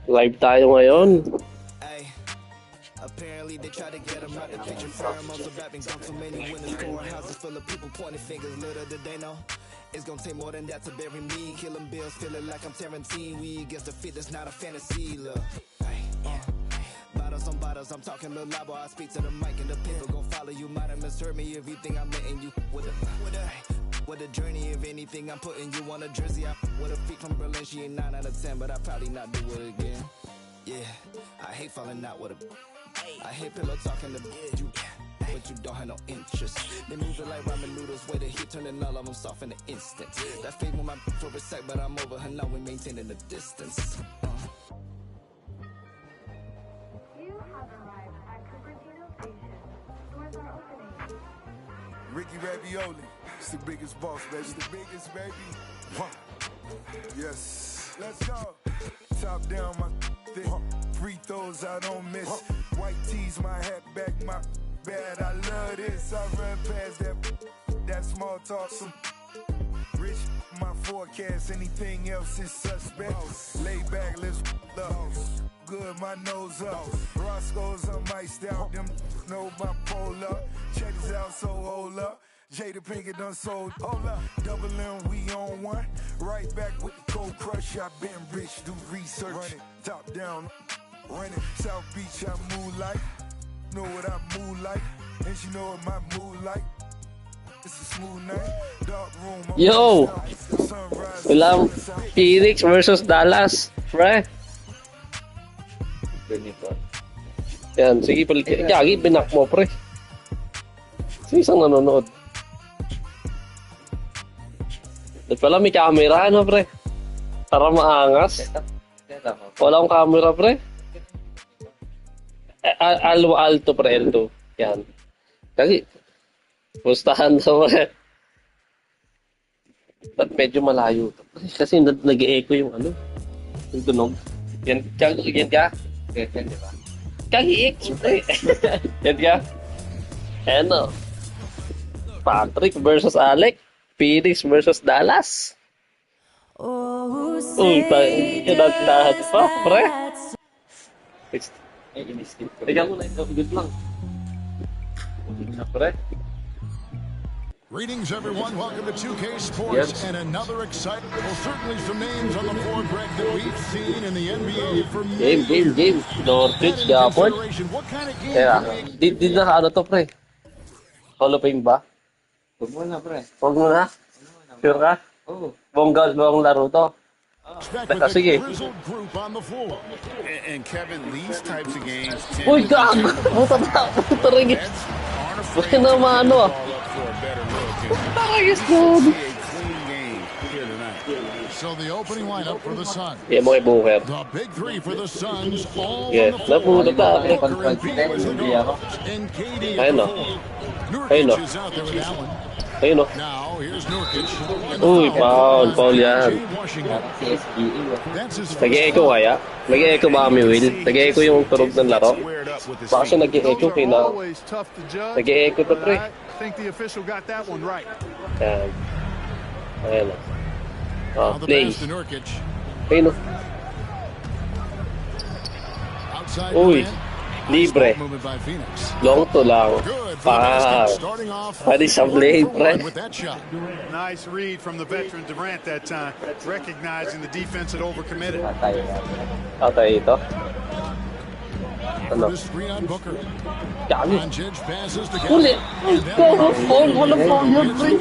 Live tayo ngayon. Apparently they try to get him out the picture firm. Also rapping gone so many winners, pouring houses full of people pointing fingers. Little did they know it's gonna take more than that to bury me. Killing bills, feeling like I'm Tarantino. We against the fit, that's not a fantasy. Look, bottles on bottles, I'm talking little labo. I speak to the mic and the people gon' follow you. Might have misheard me if you think I'm letting you with a journey. If anything, I'm putting you on a jersey. With a feet from Berlin, she ain't 9 out of 10, but I probably not do it again. Yeah, I hate falling out with a. I hate pillow talking to you, but you don't have no interest. They move it like ramen noodles, way the heat turning all of them soft in an instant. That fade with my for a sec, but I'm over her now. We maintaining the distance. You have arrived at Cupertino Station. Doors are opening. Ricky Ravioli, it's the biggest boss, baby. It's the biggest, baby. Yes, let's go. Top down, my thick. Free throws I don't miss. White tees, my hat back, my bad. I love this. I run past that small talk. Some rich, my forecast. Anything else is suspect. Lay back, let's up. Good, my nose up. Roscoe's, I'm iced out. Them know my pole up. Check this out, so hold up. Jada Pinkett done sold. Hold up. Double M, we on one. Right back with the cold crush. I been rich, do research. Run it, top down. Running South Beach, I move like. Know what I move like. And she know what my mood like. It's a smooth night. Dark room. Yo! Walang Phoenix versus Dallas, pre. Yan, sige palit. Gagi, binak mo, pre. Sige, isang nanonood. At pala may camera, ano, pre? Para maangas. Wala akong camera, pre. Alto, pre, Alto. Yan. Gagi. Pustahan sa pre. At medyo malayo. Kasi nag-e-echo yung ano. Yung tunog. Yan, yan ka. Yan, di ba? Kagi-echo, pre. Yan ka. Ano? Patrick versus Alec. Phoenix versus Dallas. Uy, kinagdahan pa, pre. Tignan mo na ito. Good lang. Pre. Greetings, everyone. Welcome to 2K Sports and another exciting. Well, certainly some names on the floor, Greg, that we've seen in the NBA for Game. Norwich, Gapon. Kaya, di na ano to, pre? Hall of Fame ba? Huwag mo na, pre. Huwag mo na? Sure ka? Oo. Bongga laro to. Sige. And Kevin, these types of games. Uy, gago! Puta rin. Buti naman ano ah. Puta rin yun. So the opening lineup for the Suns. Yeah, mga Booker. The big three for the Suns. All Yeah, on the napuno ta. Ayun o. Ayun o. Ayun o. Now here's Nurkic. Uy, foul yan. Nag-e-echo kaya? Nag-e-echo ba kami, Will? Nag-e-echo yung tunog ng laro? Baka siya nag-e-echo kaya nag-e-echo to, pre. Yan. Ayan o. Play. Ayun o. Uy, libre. Long to lang. Pwede siyang play, pre. Nice read from the veteran Durant that time, recognizing the defense had overcommitted. Tatay ito. Ano? Dami. Uli. Walang foul yun, pre.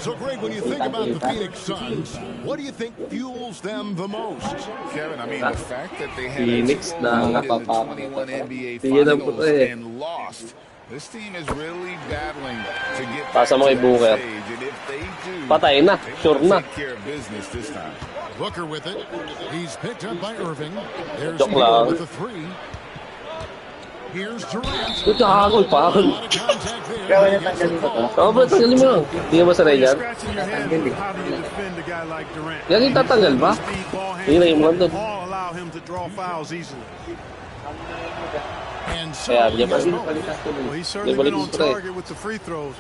So, Greg, when you think about the Phoenix Suns, what do you think fuels them the most? Kevin, I mean, the fact that they had Phoenix na 21 NBA Finals and lost. This team is really battling to get back to that stage, and if they do, patay na, sure na. take care of business this time. Booker with it. He's picked up by Irving. There's Joke Hill lang. with the three. Here's Durant. Ito kakakol pa. Oo, ba? Tanggalin mo lang. Hindi ka masanay dyan. Yan yung tatanggal ba? Hindi na yung mga doon. And so Kaya, he diyan gets ba? both. Well, he's certainly Balik been on mo, pre. target with the free throws.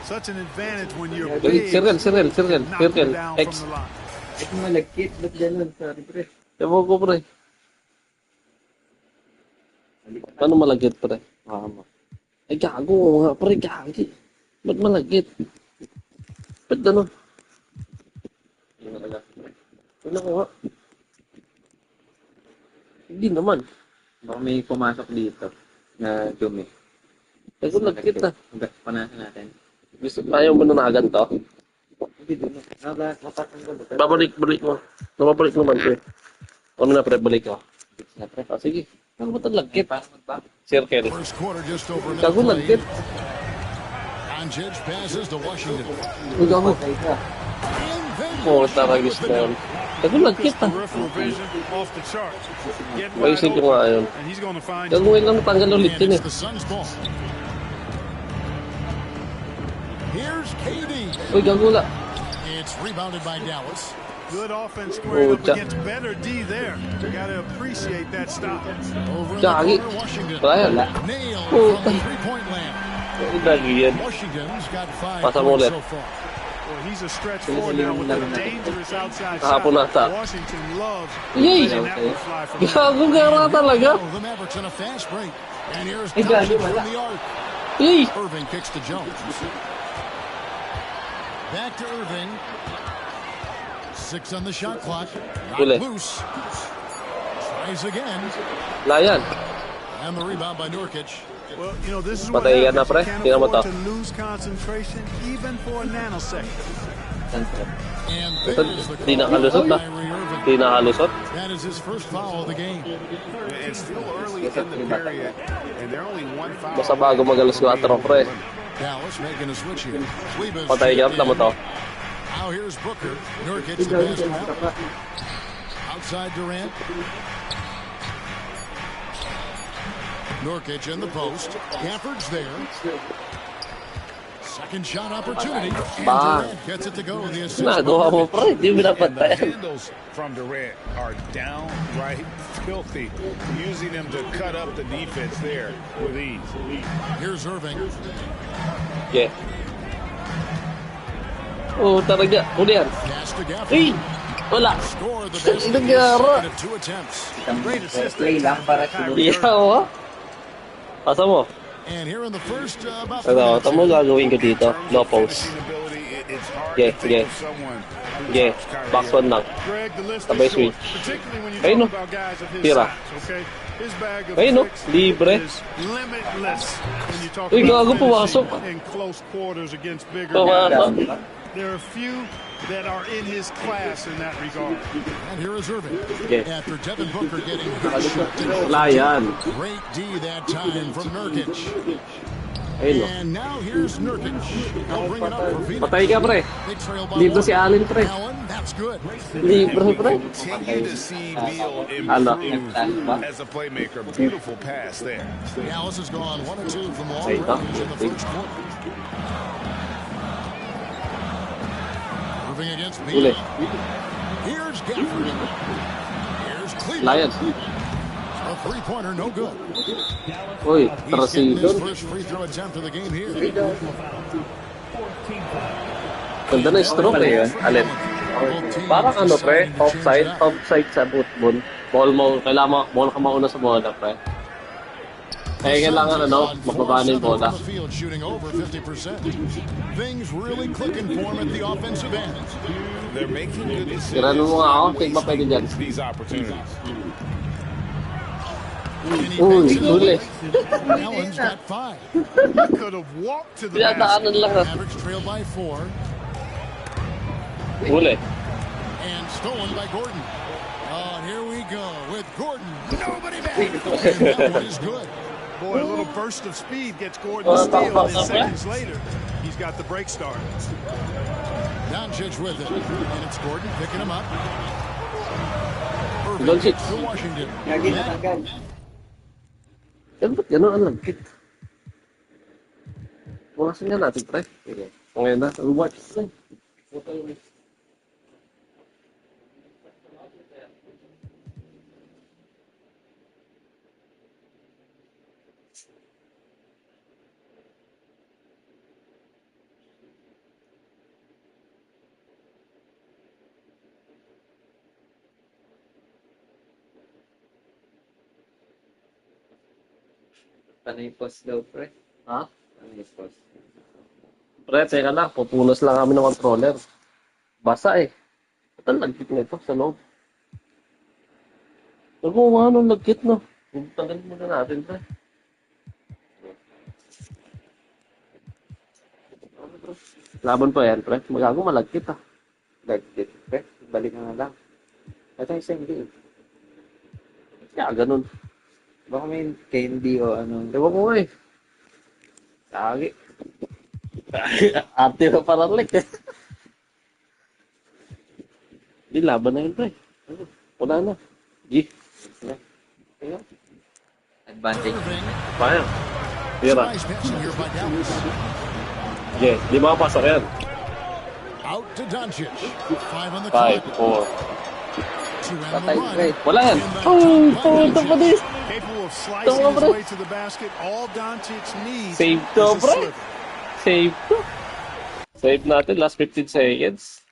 Such an advantage when you're Balik, big. circle, Knock them circle, down X. from the line. Ito malagkit, ba't ganun? Sorry, pre. Ewan ko, pre. Paano malagit, pre? Ay, gago nga, pre, gagi. Ba't malagit? Ba't gano'n? Ano ko nga? Hindi naman. Baka may pumasok dito na dumi. Ay, kung lagkit na. Panasan natin. Gusto, ayaw mo na ganito? Hindi dumi. Napatanggal ba? Babalik mo. Napabalik naman, pre. Ano na, pre, balik ko. Sige. Ano ba ito lagkit? Circle. First quarter just over a minute Gago played. lagkit. Doncic passes to Washington. Uy, gago. And they Oh, taragis na yun. Gago lagkit, ah. Peripheral vision off the charts. Get wide Maisip ko nga yun. and he's going to find Gago ngayon lang natanggal ulit And yun, it's eh. the Suns' ball. Here's KD. Uy, gago la. It's rebounded by Dallas. good offense squared up Puta. against better D there. You got to appreciate that stop. Over in the Gagi. corner, Washington. Ryan. Nailed Puta. from the three-point land. Lagi yan. Washington's got 5 Pasa mo points ulit. so far. Well, he's a stretch forward now with a dangerous outside shot. Kahapon nata. Washington loves Yay! letting that one fly from there. Gago gara talaga. Oh, the Mavericks in a fast break. And here's Ay, gagi, Doncic from wala. the arc. Yay! Irving kicks to Jones. Back to Irving. 6 on the shot clock. Not Uli. loose. Tries again. Layan. And the rebound by Nurkic. Well, you know, this is what Patay ka na, happens. pre. You can't Tingnan mo afford to. to lose concentration even for a nanosecond. And Ito, there's the di call nakalusot by na. Kyrie Irving. Di nakalusot. That is his first foul of the game. It's still early in the period, and they're only one foul. Basta bago mag-alas 4, pre. Dallas making a switch here. Kleber's Patay ka, chipped tama in. to. Now here's Booker. Nurkic the basketball. Outside Durant. Nurkic in the post. Gafford's there. Second shot opportunity. And Bang. Durant gets it to go. The assist. Nagawa mo, pre. Di mo And the napatayan. handles from Durant are downright filthy, using them to cut up the defense there with ease. Here's Irving. Yeah. Oh, talaga. Huli yan. Pass to Gafford. Uy! Wala. Score the best in the Nagara. second of 2 attempts. Great assist Play lang para siguro. Iyaw, ah. Pasa mo. And here in the first about 3 Ano, minutes. tamo gagawin ko dito. No post. Finishing ability, it's hard Yeah, to yeah. think of someone who Yeah. tops Kyrie Box one lang. Greg, the list Sabay is short, switch. particularly when you Ayun, talk no. about guys of his Tira. size, okay? His bag of Ayun, no. tricks Libre. is limitless when you talk Uy, about gago, pumasok. finishing in close quarters against bigger Pumasok. guys. There are a few that are in his class in that regard. And here is Irving. Yeah. After Devin Booker getting his shot to go. Wala yan. Great D that time from Nurkic. Ayun, no. And now here's Nurkic. He'll bring it up for Phoenix. Patay ka, pre. They trail by Libre one. si Allen, pre. Allen, that's good. Libre, pre. Continue to see Beal Ano? improve as a playmaker. Beautiful pass there. Dallas has gone 1 of 2 from long Hey, range in the first quarter. Moving against Uli. Beal. Here's Gafford. Here's Cleveland. Layan. A three-pointer, no good. Uy, He's getting his trasigon. first free throw attempt of the game here. Ganda na stroke, eh. Alin. Parang ano, pre? Offside sa football. Ball mo, kailangan mo, ball ka mauna sa bola, pre. Kaya kailangan, ano, mababa na yung bola. On the field, shooting over 50%. Things really clicking for him at the offensive end. They're making good decisions. Tirano mo nga ako, tig ba pwede dyan? These opportunities. And he Uy, makes it. huli. Allen's got 5. He could have walked to the basket. Pinataanan lang na. Mavericks trail by 4. Huli. And stolen by Gordon. Oh, and here we go with Gordon. Nobody back. And that one is good. Boy, a little burst of speed gets Gordon the steal, and then seconds later, he's got the break started. Doncic with it. And it's Gordon picking him up. Doncic. To Washington. Gagi natanggal. Yan ba't gano'n ang lagkit? Bukasin nga natin, pre. Sige. Ngayon na, watch. Panay post daw, pre. Ha? Panay post. Pre, teka lang. Pupunas lang kami ng controller. Basa eh. Ito ang lagkit na ito sa loob. Nagawa ng lagkit no. Tanggalin muna natin, pre. Laban pa yan, pre. Magago malagkit ah. Dagdit, pre. Balik na lang. Ito isa hindi. Kaya ganun. Baka may candy o ano. Ewan ko nga eh. Lagi. Ate na parang like eh. Di laban na yun, pre. Wala na. G. Ayan. Advantage. Kaya. Tira. Nice passing here by Dallas. Yeah, di makapasok yan. Out to Doncic. 5 on the 5, clock. 4. To end Patay, the run. pre. Wala yan. Oh, pumunta pa din. Capable of slicing Tama, his bro. way to the basket. All Doncic needs Save is to, a bro. sliver. Save to. Save natin. Last 15 seconds.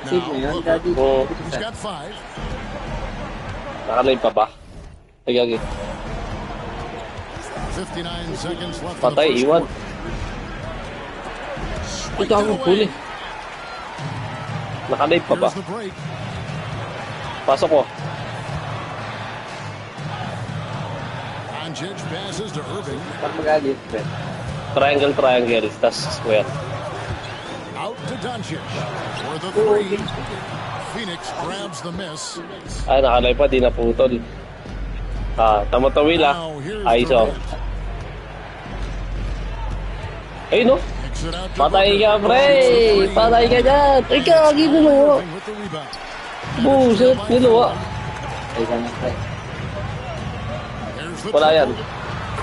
Save mo yun, Now, daddy. Oh, he's got 5. nakalay pa ba? Ay, 59 seconds left. patay, in the first iwan. quarter. Ito ako huli. Nakalay pa ba? Here's the break. Pasok ko. Doncic passes to Irving. Pag magalit, pre. Triangle, tas square. Out to Doncic for the 3. Phoenix grabs the miss. Ay, nakalay pa, di naputol. Tamatawil Now here's ISO. Durant. Ay, no? Kicks it out to Patay Booker. ka, pre! Goes for three. Patay ka dyan! Ay, kagi niluwa! Irving with the rebound. Buset, niluwa! Ay, ganun, pre. Here's the Wala yan. triple.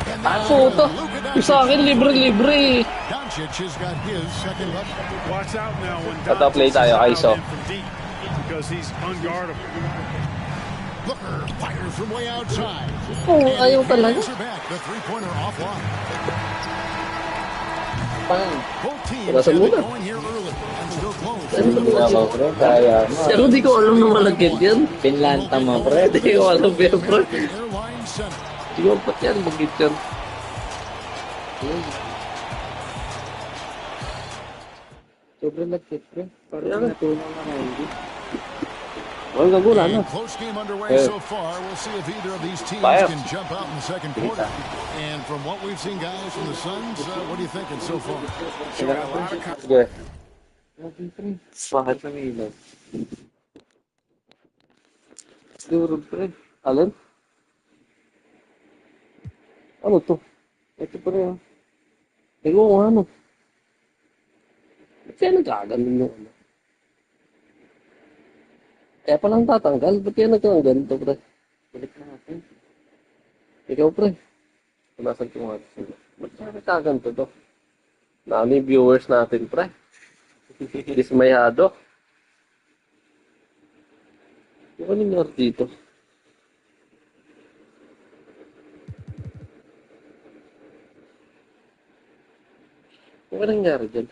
And now Puta! Luka Yung sa akin, libre-libre! Doncic has got his second bucket. Watch out now when Cut-off play Doncic is tayo, dialed ISO. in from deep because he's unguardable. Booker fires from way outside. Oh, And ayaw he talaga. hands her back. The three-pointer offline. Pang. Both teams Wala sa have it muna. going here early and still close. Ako, pre. Kaya mo. Pero di ko alam na malagkit yan. Pinlanta mo, pre. Hindi ko alam yan, bro. Airline center. Di ko ba't yan, magkit yan. Sobrang lagkit, pre. Parang Kaya nga. natunaw na hindi. Wala na, wala na. A close game underway Yeah. so far. We'll see if either of these teams Fire. can jump out in the second quarter. And from what we've seen, guys, from the Suns, what are you thinking so far? Sige. Bakit? Sa Milo. Siguro, pre. Alin? Ano to? Ito, pre. Oh. Ikaw kung ano. Ba't kaya nagkaganon yung ano? Kaya palang tatanggal? Ba't kaya nagkaganon to, pre? Balik na natin. Ikaw, pre. Nasaan ko nga. Ba't kaya nagkaganto to? Ano yung viewers natin, pre? Dismayado. Ano nangyari dito? Ano nangyari dyan?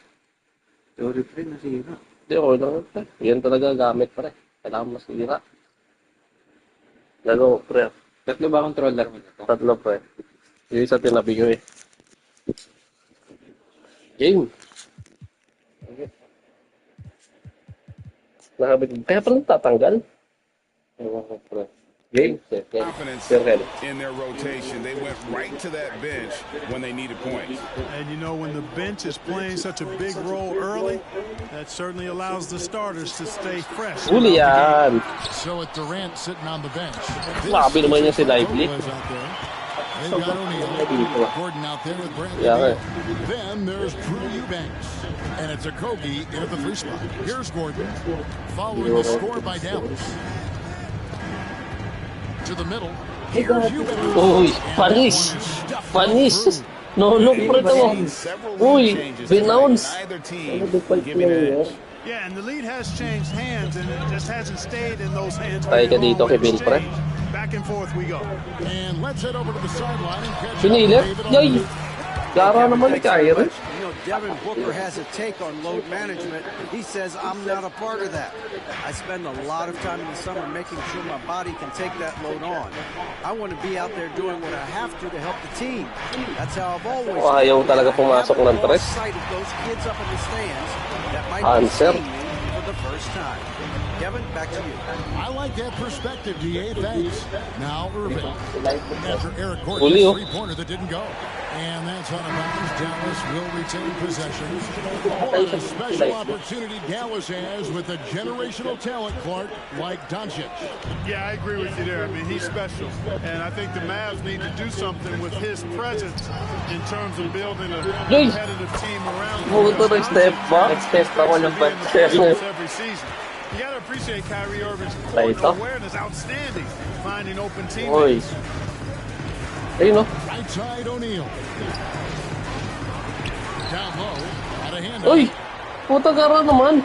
Sorry, pre. Nasira. Hindi, okay lang, pre. Yan talaga gamit, pre. Kailangan masira. Lalo, pre. Tatlo ba controller mo na to? Tatlo, pre. Yung isa tinabi ko eh. Game. Nakabit. Kaya palang tatanggal. Ewan ko, pre. Game. Confidence Circle. in their rotation. They went right to that bench when they needed points. And you know, when the bench is playing such a big role early, that certainly allows the starters to stay fresh. Uli yan. So with Durant sitting on the bench. Grabe naman yan si Lively. Lopez out there. They've got O'Neal. Gordon out there with Bradley. Yeah, Beal. Then there's Drew Eubanks. And it's a Kogi in at the 3 spot. Here's Gordon. Following the score by Dallas. To the middle. Here's Eubanks. Uy, panis. Panis. No, look, pre, ito mo. Several Uy, lead changes binounce. tonight. Neither team giving an edge. Yeah, and the lead has changed hands, and it just hasn't stayed in those hands. Tayo ka very dito long kay with Bill, pre. exchange. Back and forth we go. And let's head over to the sideline and catch up with Pinilit? David Yay! Aldridge. Gara naman ni Kyrie. You know, Devin Booker has a take on load management. He says, I'm not a part of that. I spend a lot of time in the summer making sure my body can take that load on. I want to be out there doing what I have to help the team. That's how I've always Ayaw talaga pumasok ng tres. sight of those kids up in the stands that might Answer. be seeing me for the first time. Kevin, back to you. I like that perspective, DA. Thanks. Now Irving. After Eric Uli, Gordon's oh. three-pointer that didn't go. And that's out of bounds. Dallas will retain possession. What a special opportunity Dallas has with a generational talent, Clark, like Doncic. Yeah, I agree with you there. I mean, he's special. And I think the Mavs need to do something with his presence in terms of building a competitive team around him. Ito nag-step back. Step ako ng Every season. You got to appreciate Kyrie Irving's court Ito. awareness, outstanding, finding open Oy. teammates. Ayun, no? Right side O'Neal. Down low. Out of hand. Uy! Puta Gara naman.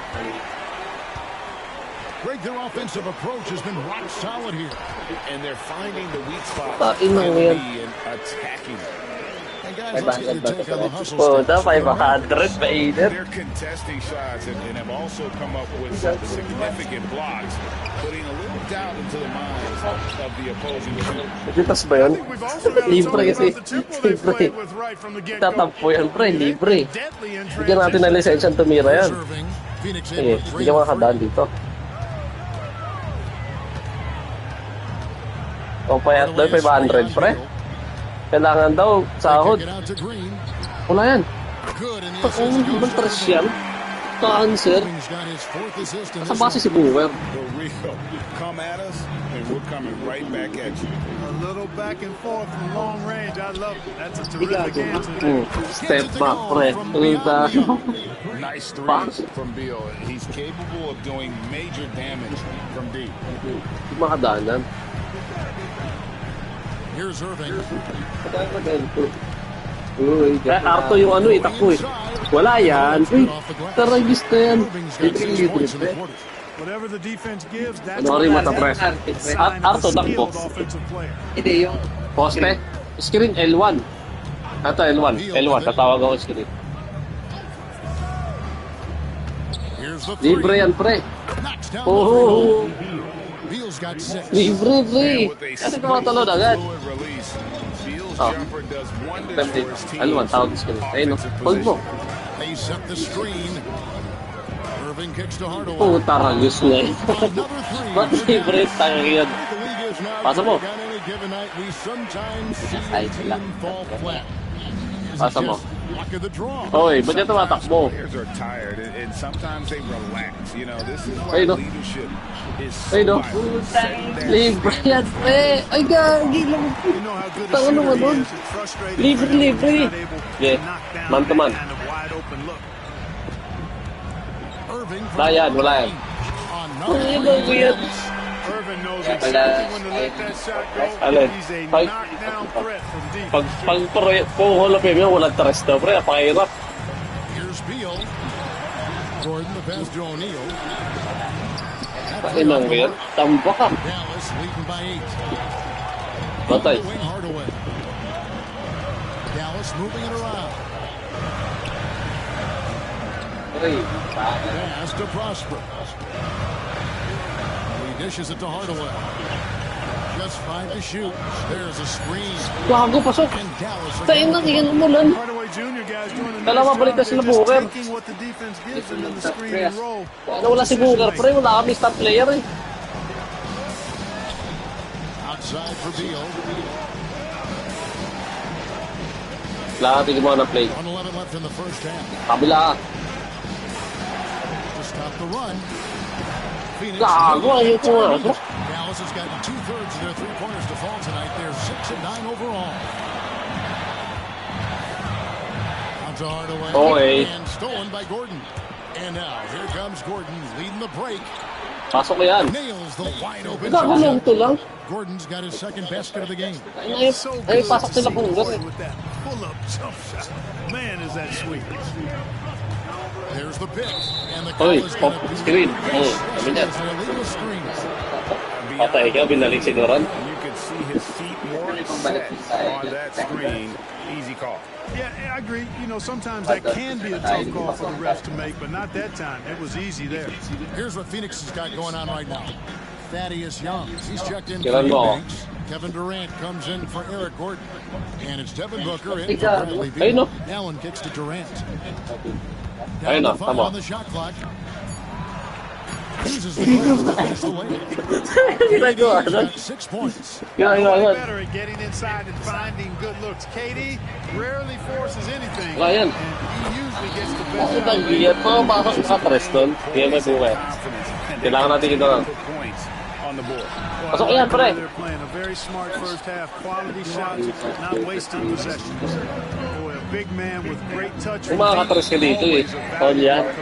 Greg, their offensive approach has been rock solid here. And they're finding the weak spots Tain lang yan. and attacking. And guys, let's get your take on the hustle Puta, stats. 500 mainit. They're contesting shots and have also come up with some significant blocks, putting a little doubt into the minds of the opposing team. Ditas ba yun? We've also got to Libre talk kasi. about the tempo they Libre. played with right from the get-go. Tatampo yan, pre. Libre. Deadly in Bigyan natin ng lisensya tumira yan. Irving. Phoenix Eh, hindi ka makakadaan dito. O payat daw, 500, pre. Kailangan daw, sahod. Get out to Green. Wala yan. Good in the Ang assist. ibang tres yan. Cancer. Irving's got his fourth assist in Sa this base one. si Boomer. For real, come at us, and we're coming right back at you. A little back and forth from long range. I love it. That's a terrific answer. Step back, pre. Puta. Nice Box. three from Beal. He's capable of doing major damage from deep. Hindi makadaan yan. Here's Irving. Uy, kaya Arto yung ano, itakbo eh. Wala yan. Uy, taragis na yan. Irving's got 6 points in the quarter. Whatever the defense gives, that's Ano rin mata, pre? Arto, takbo. offensive player. Hindi, yung Poste. Screen L1. Ito, L1. L1. Tatawag ako screen. Here's the three. Libre yan, pre. Knocks down the Oh, three. Beal's got 6. libre, pre. And with a Kasi kumatalon agad. fluid release, Beal's Oh. jumper does wonders Temp for dito. his team. L1, tawag screen. Ayun, no? Hold mo. They set the screen. Irving kicks to Hardaway. Puta, ragis na eh. Another three. Ba't libre tayo yan? The league is now Pasa mo. on any given night, we sometimes see a Ay, sila. team fall flat. Is it Pasa mo. just luck of the draw? Oy, ba't yan tumatakbo? Players are tired, and sometimes they relax. You know, this is why Ayun, no? leadership is so Ayun, no? vital. Libre yan, pre. Ay, gagi lang. You know how good a Tanga naman shooter nun. he is. It's frustrating Libre, for him when libre. he's not able to Yeah, knock down man to man. that kind of wide open look. Irving from Wala yan, wala yan. Another Ay, three. weird. Irvin knows Yeah, exactly when to let that shot go. Alec, He's a pag- knockdown threat from deep. Pag Hall of Fame yun, walang tres daw, pre. Pakahirap. Here's Beal. Gordon, the pass to O'Neal. Inang weird. Tamba ka. Dallas leading by 8. Batay. Wing Hardaway. Dallas moving it around. Pass to Prosper. He dishes it to Hardaway. Just 5 to shoot. There's a screen. Gago, pasok. And Dallas Sa inang iyan umulan. Hardaway Jr. guys doing a Dalawa nice balik na job. sila, They're just Booker. taking what the defense gives them in the screen and roll. Ano, wala si Booker, pre. Wala kami star player eh. outside for Beal. Lahat yung mga na-play. 1:11 left in the first half. Kabila. To stop the run. Phoenix. Gago, ayaw ko nga. Dallas has gotten 2/3 of their three-pointers to fall tonight. They're 6 of 9 overall. On to Hardaway. Okay. And stolen by Gordon. And now, here comes Gordon leading the break. Pasok ko yan. Nails the wide open Gago lang shot. to lang. Gordon's got his second basket of the game. Ay, pasok sila kung gano'n. With that pull-up jump shot. Man, is that sweet. There's the pick. And the Oy, call is pop going to be screen. Oh, sabi niya. as an illegal screen. Patay ka, binalik si Duran. You can see his feet more set on that screen. Easy call. Yeah, I agree. You know, sometimes that can be a tough call for the refs to make, but not that time. It was easy there. Here's what Phoenix has got going on right now. Thaddeus Young, he's checked in for Kailan mo? Eubanks. Kevin Durant comes in for Eric Gordon. And it's Devin Booker in for Bradley Ayun, no? Beal. Allen kicks to Durant. Ayun, Down no? to 5 Tama. on the shot clock. Uses the glass to finish the layup. Ginagawa, He's no? got 6 points. Ginagawa. Better at getting inside and finding good looks. KD rarely forces anything, Wala yan. and he usually gets the best Bakit out ang of it. giyat? Pumapasok sa press doon. Kaya may buhay. Kailangan natin ito lang. On the board. Pasok yan, pre. They're playing a very smart first half, quality shots, not wasting possessions. Boy, a big man with great touch. Kung makakatres ka dito eh. Paul yan. In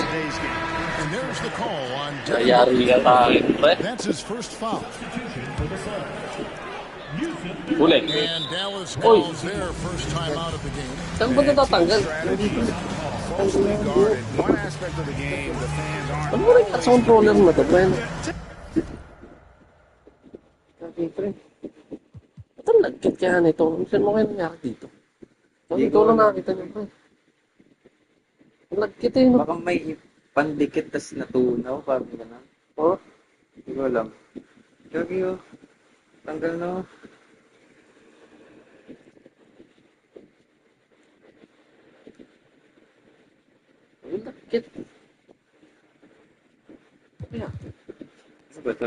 today's game. And there's the call on Devin Nangyari Booker. ka tayo, pre. That's his first foul. Huli. And Dallas calls their first time out of the game. Saan ba natatanggal? Closely guarded. One aspect of the game, the fans aren't. Ano mo rin at controller na to, pre? Okay, pre. Ito ang nagkit kaya nito. Saan mo kayo nangyari dito? Ikaw lang nakakita niyo, pre. Ang nagkit eh, no? Baka may pandikit tas natunaw, parang gano'n. Oh? Hindi ko alam. Gagi oh. Tanggal na oh. Ang nagkit. Kaya? Ano ba ito?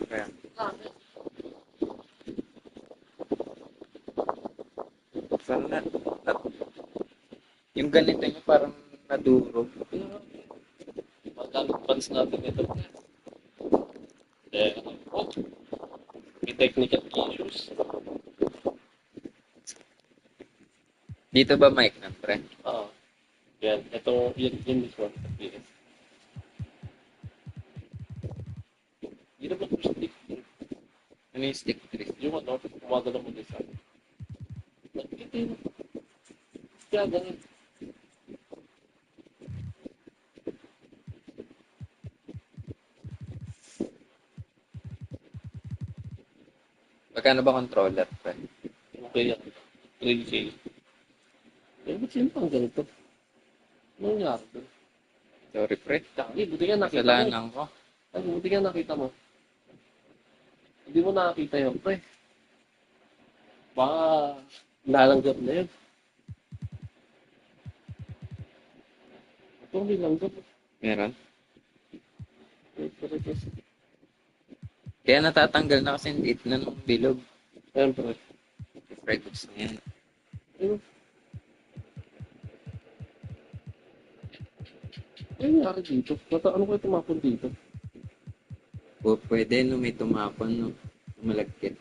Kaya. Saan na? Yung ganito niya parang naduro. Magalit fans natin ito. Oh, may technical issues. Dito ba mic ng pre? Ah, yan. Ito, yun this one. Yes. Dito ba ito stick? Ano yung stick tree? Yung ano, kumagalaw mo isa. Nagkita yun. Kaya ganun. Magkano ba controller pre? Okay yan. 3K. Eh, ba't sino pang ganito? Ano nangyari doon? Sorry pre. Kaki, buti ka nakita mo. Kasalanan ko. Ay, buti ka nakita mo. Hindi mo nakakita yun, pre. Baka nalanggap na yun. Ito may langgap. Meron? Pero kasi, Kaya natatanggal na kasi yung na ng bilog. siyempre. Pre, gusto na yan. Ano? Ano nangyari dito? Ano kayo tumapon dito? O pwede no may tumapon no. Malagkit.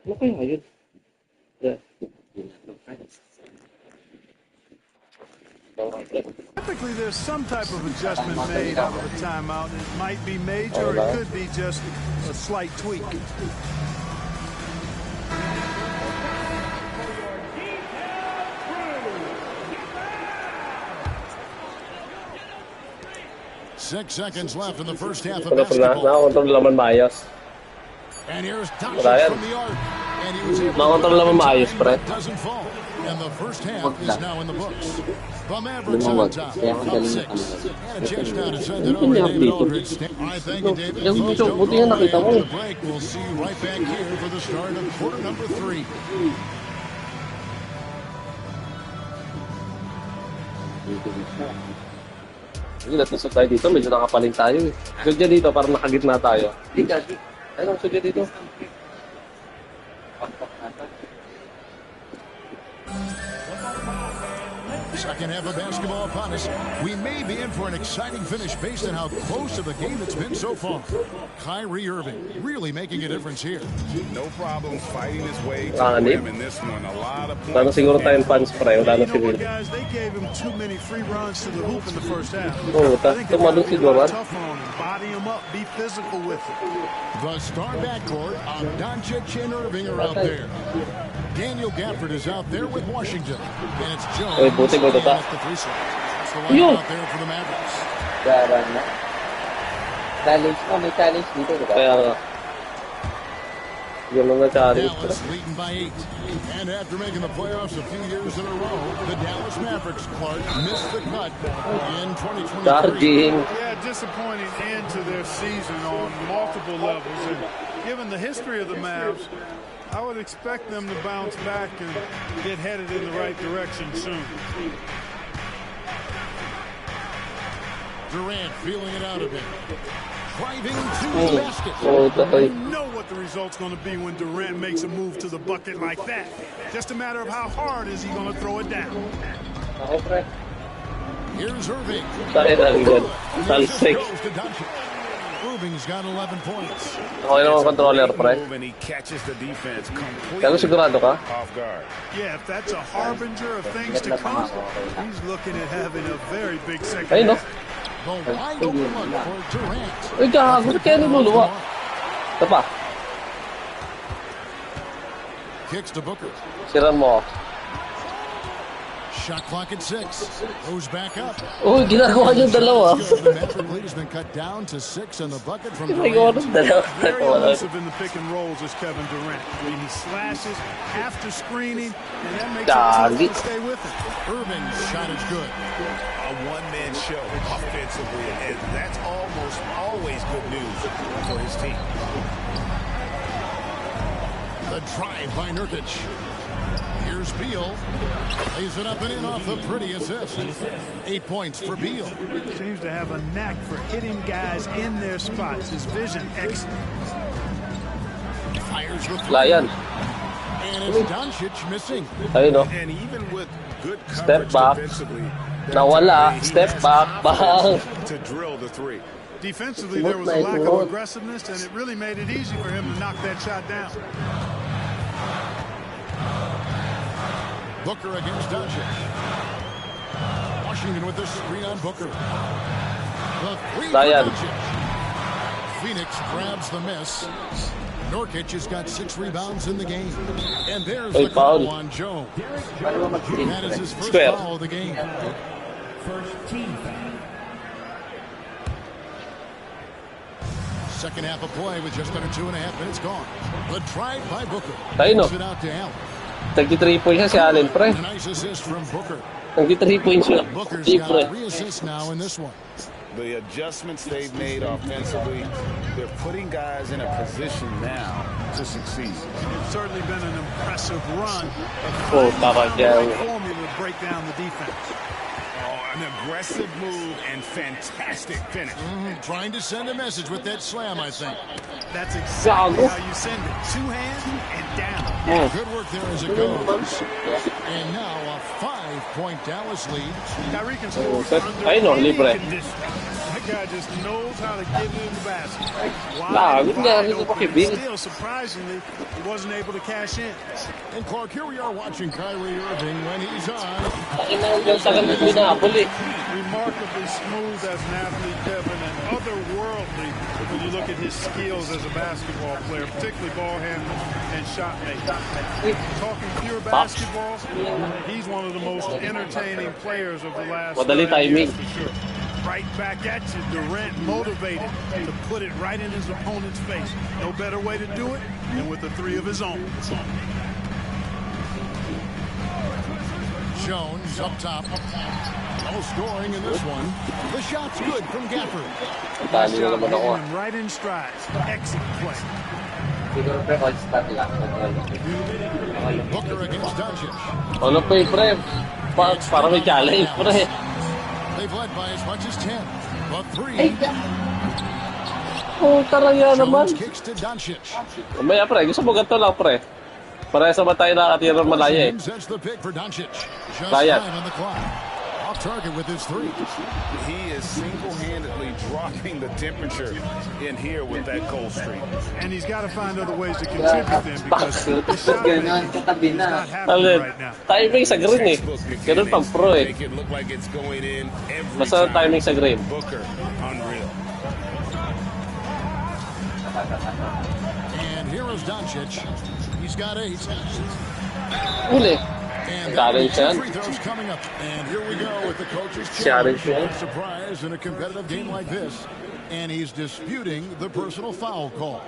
Ano kaya yun? Yeah. Typically, there's some type of adjustment made out of a timeout. It might be major, or it could be just a slight tweak. Six seconds left in the first half of Wala basketball. nakakontrol naman maayos. And here's Wala Doncic yan. from the arc. And he was able Nakakontrol naman maayos, pre. doesn't fall. And the first half is now in the books. The Mavericks on top. Up 6. And a chance now to send it over to David Aldridge. I thank you, David. Yung Folks, video, don't buti go nga away nakita mo. after the break. We'll see you right back here for the start of quarter number 3. Hindi, natusok tayo dito. Medyo nakapaling tayo eh. Sudya dito, parang nakagitna tayo. Di gagi. Ayun, sudya dito. Second half of basketball upon us. We may be in for an exciting finish based on how close of the game it's been so far. Kyrie Irving really making a difference here. No problems fighting his way to Ah, the hindi. rim in this one. A lot of Wala na points. siguro tayong fans, pre. Wala na You know siguro. what, guys? They gave him too many free runs to the hoop in the first half. Oo, I think they tumalon gotta be a siguro. lot tougher on him, body him up, be physical with it. The star backcourt of Doncic and Irving are out there. Daniel Gafford is out there with Washington. And it's Jones. Ay, buti mo ito. at the free throw. That's the Yo! line out there for the Mavericks. Daran na. Challenge mo, may challenge dito, di ba? Kaya nga. Ganun na challenge. Dallas leading by 8. And after making the playoffs a few years in a row, the Dallas Mavericks, Clark, missed the cut in 2023. Charging. Yeah, disappointing end to their season on multiple levels. And given the history of the Mavs, I would expect them to bounce back and get headed in the right direction soon. Durant feeling it out a bit. Driving to the basket. You know what the result's going to be when Durant makes a move to the bucket like that. Just a matter of how hard is he going to throw it down. Here's Irving. Sakit lang dyan. Talsik. Irving's got 11 points. Okay naman controller, pre. And he catches the defense completely Kaya sigurado ka? off guard. Yeah, if that's a harbinger of things to come, he's looking at having a very big second Ay, no? half. The wide open look for Durant. Uy, gago. Kaya niluluwa. Ito pa. Kicks to Booker. Siran mo. Shot clock at 6. Goes back up. Uy, ginagawa niyo dalawa. The Maverick lead has been cut down to 6 on the bucket from Ginagawa Durant. ng dalawa. Very elusive in the pick and rolls is Kevin Durant. I mean, he slashes after screening, and that makes it tough to stay with him. Irving's shot is good. A one-man show offensively, and that's almost always good news for his team. The drive by Nurkic. Here's Beal. Lays it up and in off the pretty assist. 8 points for Beal. Seems to have a knack for hitting guys in their spots. His vision excellent. Fires with Layan. and it's Doncic missing. Ayun, no? And even with good Step coverage back. defensively, Nawala. Step back. Bang. to drill the three. Defensively, there was a lack of aggressiveness, and it really made it easy for him to knock that shot down. Booker against Doncic. Washington with the screen on Booker. The three for Layan. Doncic. Phoenix grabs the miss. Nurkic has got 6 rebounds in the game. And there's Hey, the call foul. on Joe. That is his first Square. foul of the game. Second half of play with just under 2.5 minutes gone. The drive by Booker. Ayun, no? Kicks it out to Alec. 33 points siya si Allen, pre. A nice assist from Booker. 33 points siya. Booker's Di, got pre. 3 assists now in this one. The adjustments they've made offensively, they're putting guys in a position now to succeed. It's certainly been an impressive run. Oh, tama dyan. Formula to break down the defense. Oh, an aggressive move and fantastic finish. Trying to send a message with that slam, I think. That's exactly Gago. how you send it. 2 hands and down. Good work there as it goes. And now a 5-point Dallas lead. Kyrie can score under Ayun, no, any libre. condition. That guy just knows how to get it in the basket. Lagot nga, Wide ito pa open. kibing. Still, surprisingly, he wasn't able to cash in. And Clark, here we are watching Kyrie Irving when he's on. Yung sa ganun binabol eh. Remarkably smooth as an athlete, Kevin, and otherworldly when you look at his skills as a basketball player, particularly ball handling and shot making. Talking pure basketball, he's one of the most entertaining players of the last Madali 5 years timing. for sure. Right back at you, Durant motivated to put it right in his opponent's face. No better way to do it than with the 3 of his own. Jones up top. No scoring in this one. The shot's good from Gafford. Tali na naman ako. Hitting him right in stride. Excellent play. Siguro pre, all start lang. Booker against Doncic. Ano pa eh, pre? Para may challenge, pre. They've led by as much as 10. But 3. Oh, taraya naman. Jones kicks to Doncic. Umaya, pre. Gusto mo ganito lang, pre. Para sa tayo nakatira ng malaya eh. James sets the pick for Doncic. Just Layan. 5 on the clock. Off target with his 3. He is single-handedly dropping the temperature in here with that cold streak. And he's got to find other ways to contribute then because the shot making is not happening Alin, right now. timing sa green eh. Ganun pang pro eh. Make it look like it's going in every Basta time. timing sa green. Booker, unreal. And here is Doncic. He's got 8. Uli. And Challenge yan. free throws coming up. And here we go with the coach's Challenge challenge. yan. Surprise in a competitive game like this. And he's disputing the personal foul call.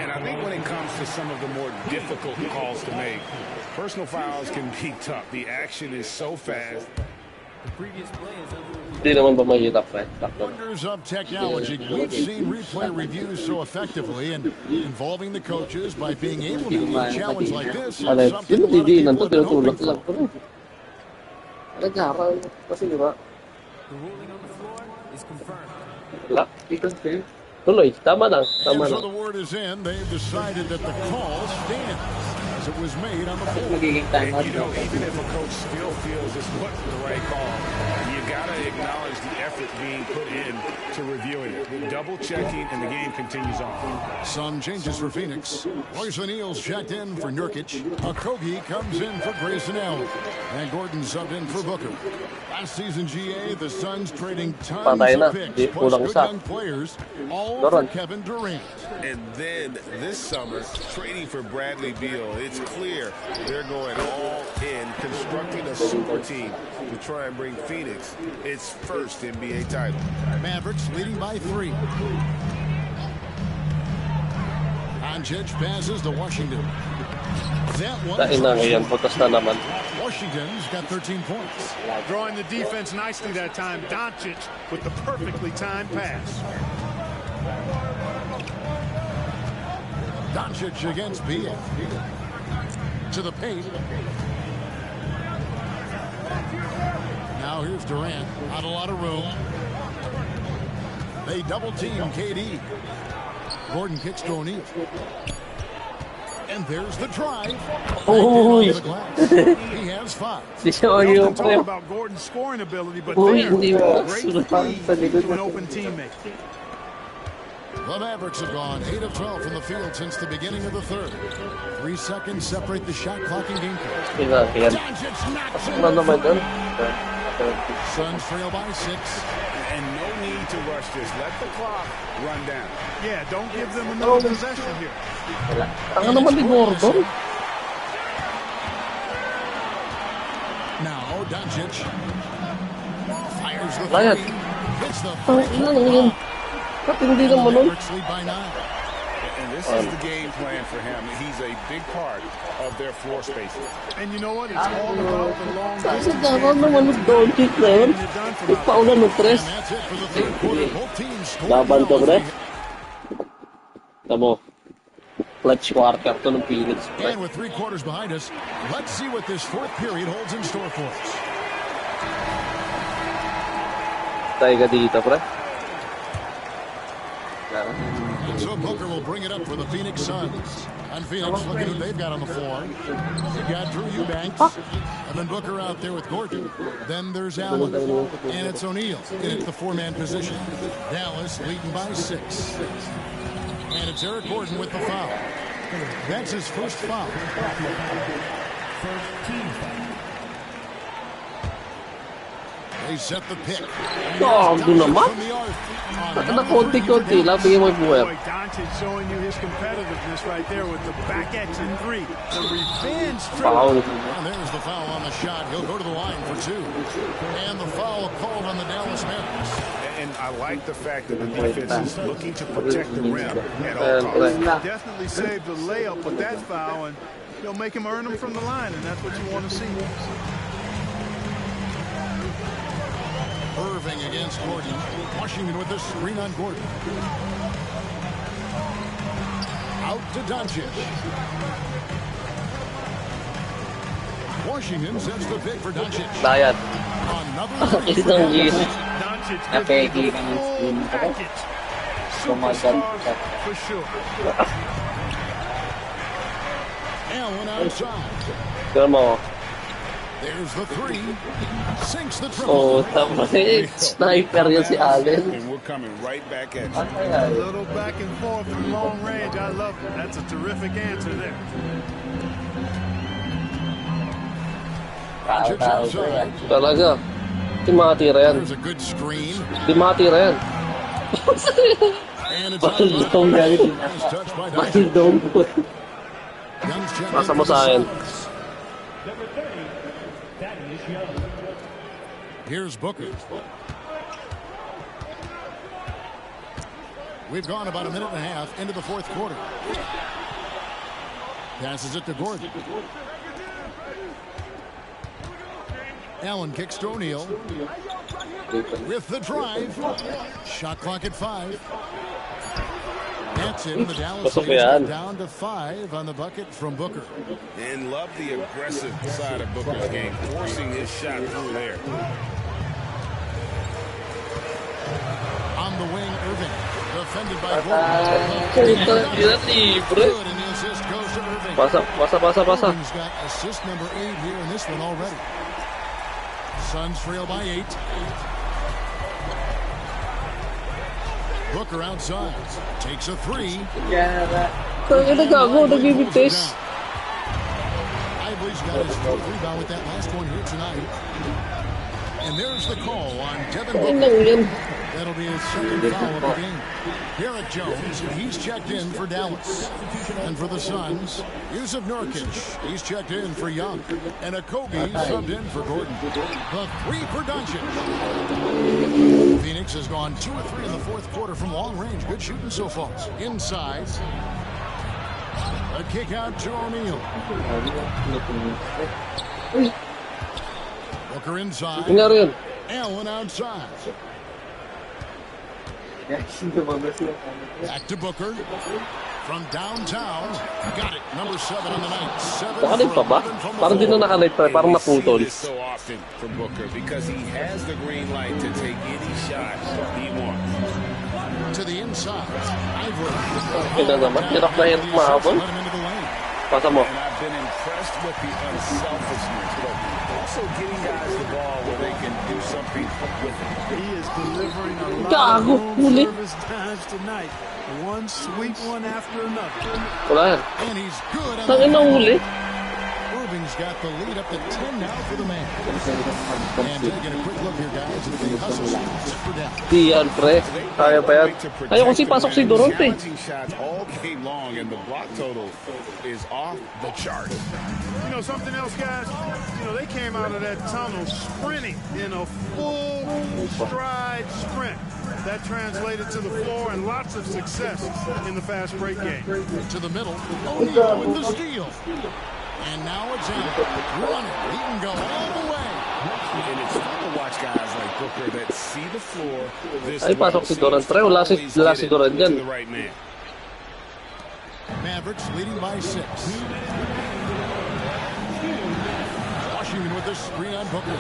And I think when it comes to some of the more difficult calls to make, personal fouls can be tough. The action is so fast. Hindi naman ba mahirap eh? Wonders of technology. We've seen replay reviews so effectively and involving the coaches by being able to do a challenge like this is Alec, something a yun lot of hindi people nandun, have been hoping tinutulak lang for. ko rin. Nagharang, kasi di ba? Wala. Tuloy, tama lang, tama And so lang. the word is in. They've decided that the call stands as it was made on the floor. Magiging time out. And, even if a coach still feels this wasn't the right call, you got to acknowledge the effort being put in to reviewing it. Double checking, and the game continues on. Some changes for Phoenix. Royce O'Neal's checked in for Nurkic. Okogie comes in for Grayson Allen. And Gordon subbed in for Booker. Last season GA, the Suns trading tons Patay na. of picks Di plus kulang good isa. young players, all Doron. for Kevin Durant. And then this summer, trading for Bradley Beal, it's clear they're going all in, constructing a super team to try and bring Phoenix its first NBA title. Mavericks leading by 3. Doncic passes to Washington. That one. Tain na ngayon, putas na naman. Washington's got 13 points. Drawing the defense nicely that time. Doncic with the perfectly timed pass. Doncic against Beal. To the paint. Now here's Durant. Not a lot of room. They double team KD. Gordon kicks to O'Neal. And there's the drive. Uy! Right the glass. He has 5. Di siya We yung often talk about Gordon's scoring ability, but Uy, there, hindi mo. great Parang sa feed likod to an na. open teammate. The Mavericks have gone 8 of 12 from the field since the beginning of the third. 3 seconds separate the shot clock and game clock. Kaya, Doncic knocks ano naman it. doon? Suns trail by 6. And no need to rush this. Let the clock run down. Yeah, don't give them another possession here. Ang ano naman ni Gordon? Now Doncic fires the Layat. 3. Hits the Ang ina lang yun. Ba't hindi naman nun? Mavericks lead by 9. And this is the game plan for him. He's a big part of their floor spacing. And you know what? It's all about the long Kasi distance dapat game. naman doon kick na yun. Getting it done from out Nagpaulan ng And tres. that's it for the third quarter. Both teams scoring Laban ka, well. bre. Tamo. Clutch quarter to ng Phoenix, bre. And with 3 quarters behind us, let's see what this fourth period holds in store for us. Tayo ka dito, bre. So Booker will bring it up for the Phoenix Suns. And Phoenix, look at who they've got on the floor. You've got Drew Eubanks, and then Booker out there with Gordon. Then there's Allen, and it's O'Neal in at the 4-man position. Dallas leading by 6. And it's Eric Gordon with the foul. That's his first foul. They set the pick. Oh, doon naman. From the arc. Na konti-konti lang, bigyan mo yung buhay. Boy, Doncic showing you his competitiveness right there with the back at you 3. The revenge trip. Foul. And there's the foul on the shot. He'll go to the line for 2. And the foul called on the Dallas Mavericks. And I like the fact that the defense is looking to protect the rim at all costs. Definitely saved the layup with that foul, and you'll make him earn them from the line, and that's what you want to see. Irving against Gordon. Washington with the screen on Gordon. Out to Doncic. Washington sets the pick for Doncic. Bayad. Another Isang yun. Doncic Okay, gives you the game is full win. package. Kumagal. Superstars for sure. Allen outside. Tignan mo. There's the 3. Sinks the triple. Oh, tama eh. Sniper yan si Allen. And we're coming right back at you. A little back and forth from long range. I love it. That's a terrific answer there. Doncic outside. Talaga. Di makatira yan. There's a good screen. Di makatira yan. And it's Bakit out. daw yan? Nice touch by Bakit Doncic. daw? Young's check Pasa in mo for sa the akin. Suns. Here's Booker. We've gone about a minute and a half into the fourth quarter. Passes it to Gordon. Allen kicks to O'Neal. With the drive. Shot clock at 5. That's it. The Dallas lead is down to 5 on the bucket from Booker. And love the aggressive side of Booker's game, forcing his shot through there. On the wing, Irving. Defended by Gordon. Good, and the assist goes to Irving. Irving's got assist number 8 here in this one already. Suns trail by 8. Booker outside. Takes a 3. Tangina gago, nagbibitis. Ivory's got his 4th rebound with that last one here tonight. And there's the call on Devin Booker. That'll be his 2nd foul of the game. Derek Jones, he's checked in for Dallas. And for the Suns, Yusuf Nurkic, he's checked in for Young. And Okogie subbed in for Gordon. The 3 production. Phoenix has gone 2 or 3 in the fourth quarter from long range. Good shooting so far. Inside. A kick out to O'Neal. Booker inside. Allen outside. Back to Booker. From downtown. Got it. Number 7 on the night. 7 pa ba? Parang di na nakalight pa. Parang naputol. So often for Booker because he has the green light to take any shot he wants. To the inside. Ivory. Kaya naman. Hirap na hirap mahabol. Pasa mo. And I've been impressed with the unselfishness, but also getting guys the ball where they can do something with it. He is delivering a lot of home service times tonight. One sweep one after another. Wala. And he's good. Saan na huli? Irving's got the lead up to 10 now for the man. And taking a quick look here, guys, at the hustle stats for Dallas. Diyan, pre. Kaya pa yan. Ayaw kasi pasok si Durante. Shots all game long, and the block total is off the chart. You know something else, guys? You know, they came out of that tunnel sprinting in a full stride sprint. That translated to the floor and lots of success in the fast break game. To the middle. O'Neal with the steal. And now it's in. Running. He can go all the way. And it's fun to watch guys like Booker that see the floor. Ay, pasok si Durant. Pre, wala si Durant dyan. Mavericks leading by 6. Washington with the screen on Booker.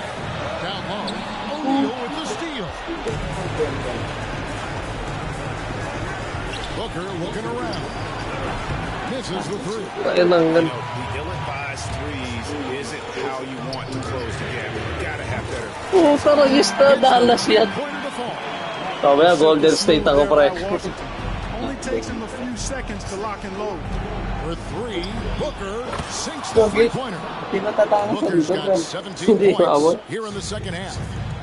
Down low. O'Neal with the steal. Booker looking around. Misses the 3. Kaya nang gan. The ill-advised threes isn't how you want to close the gap. You gotta have better. Taragista, Dallas yan. Sabi nga, Golden State ako, pre. Only takes him a few seconds to lock and load. For 3, Booker sinks the 3-pointer. Booker's got 17 points here in the second half.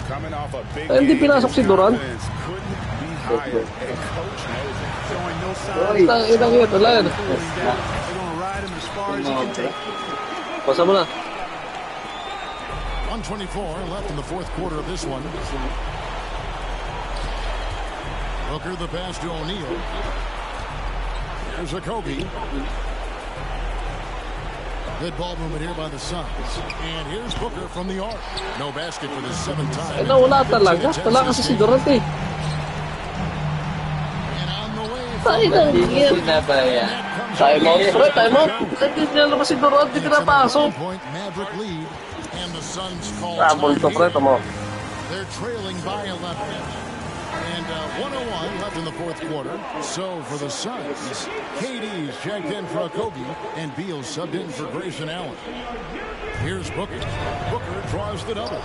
Coming off a big Hindi pinasok si Durant. couldn't be higher, and coach knows it. Showing no signs. Itang yun, wala yan. They're going to ride him as far as he can take. Pasa mo na. 1:24 left in the fourth quarter of this one. Booker the pass to O'Neal. Here's Okogie. Good ball movement here by the Suns. And here's Booker from the arc. No basket for the 7th time. Wala talaga. Wala kasi si Durant eh. And on the way. Time out, pre. Time out. Hindi niya naman si Durant. Hindi pinapasok. Point Maverick lead. And the Suns call Rabol to, pre. Tama. They're trailing by 11. And 101 left in the fourth quarter. So for the Suns, KD's checked in for Okogie, and Beal subbed in for Grayson Allen. Here's Booker. Booker draws the double.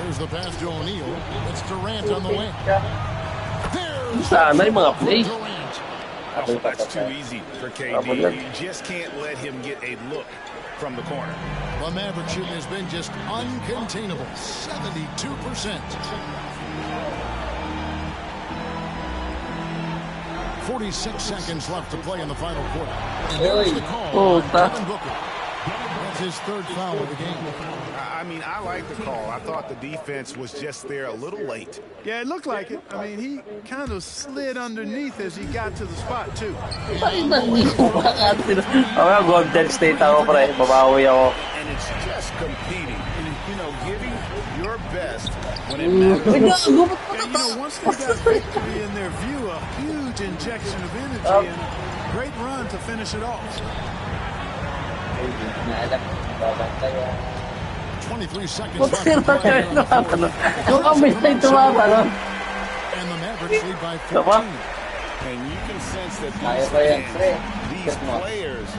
There's the pass to O'Neal. It's Durant on the wing. There's Sana yung mga play. Durant. That's too easy for KD. You just can't let him get a look from the corner. The Maverick shooting has been just uncontainable. 72%. 46 seconds left to play in the final quarter. And there's the call. Devin Booker. That's his third foul of the game. I mean, I like the call. I thought the defense was just there a little late. Yeah, it looked like it. I mean, he kind of slid underneath as he got to the spot, too. Okay, Golden State ako, pre. Babawi ako. And it's just competing. You know, giving your best when it matters. Yeah, once they got victory in their view, a huge injection of energy and a great run to finish it off. 23 seconds Buti left to na play. tayo tumatanong. Yung kami tayo tumatanong. And the Mavericks lead by Diba? 14. And you can sense that Kaya pa yan, pre. these players,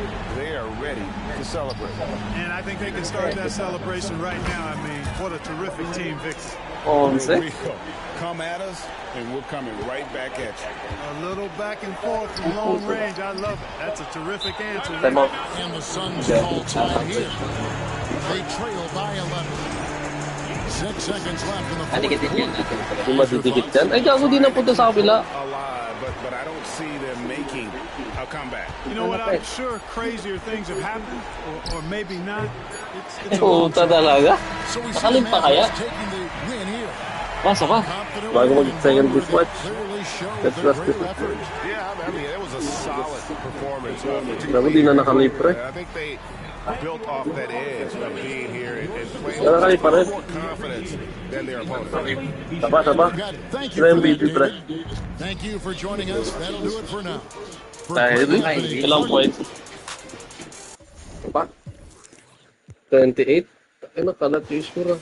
they are ready to celebrate. And I think they can start that celebration right now. I mean, what a terrific team victory. 11. We go. Come at us, and we're coming right back at you. A little back and forth from long range. I love it. That's a terrific answer. Time out. And the Suns call time here. They trail by 11. 6 seconds left in the Dikit fourth. din yan natin. Yung madidikit yan. Ay, gago din na punta sa kapila. Alive, but I don't see them making a comeback. You know what? I'm sure crazier things have happened, or maybe not. It's a long Puta shot. talaga. So we see the Makalin pa kaya? Mavericks taking the win here. Pasa pa. Confident Bago win, mag-second but dispatch. they clearly show That's their last great bit. effort. Yeah, I mean, it was a solid performance. Grabe, di na nakalipre. I think they built off that edge of being here and playing Wala kayo pa rin. with more confidence than their opponent. Taba. Thank Sila you for MVP, that, pre. David. Thank you for joining us. That'll do it for now. For Ay, great opening. ilang points? Pa? 28? Ay, nakalat yung score.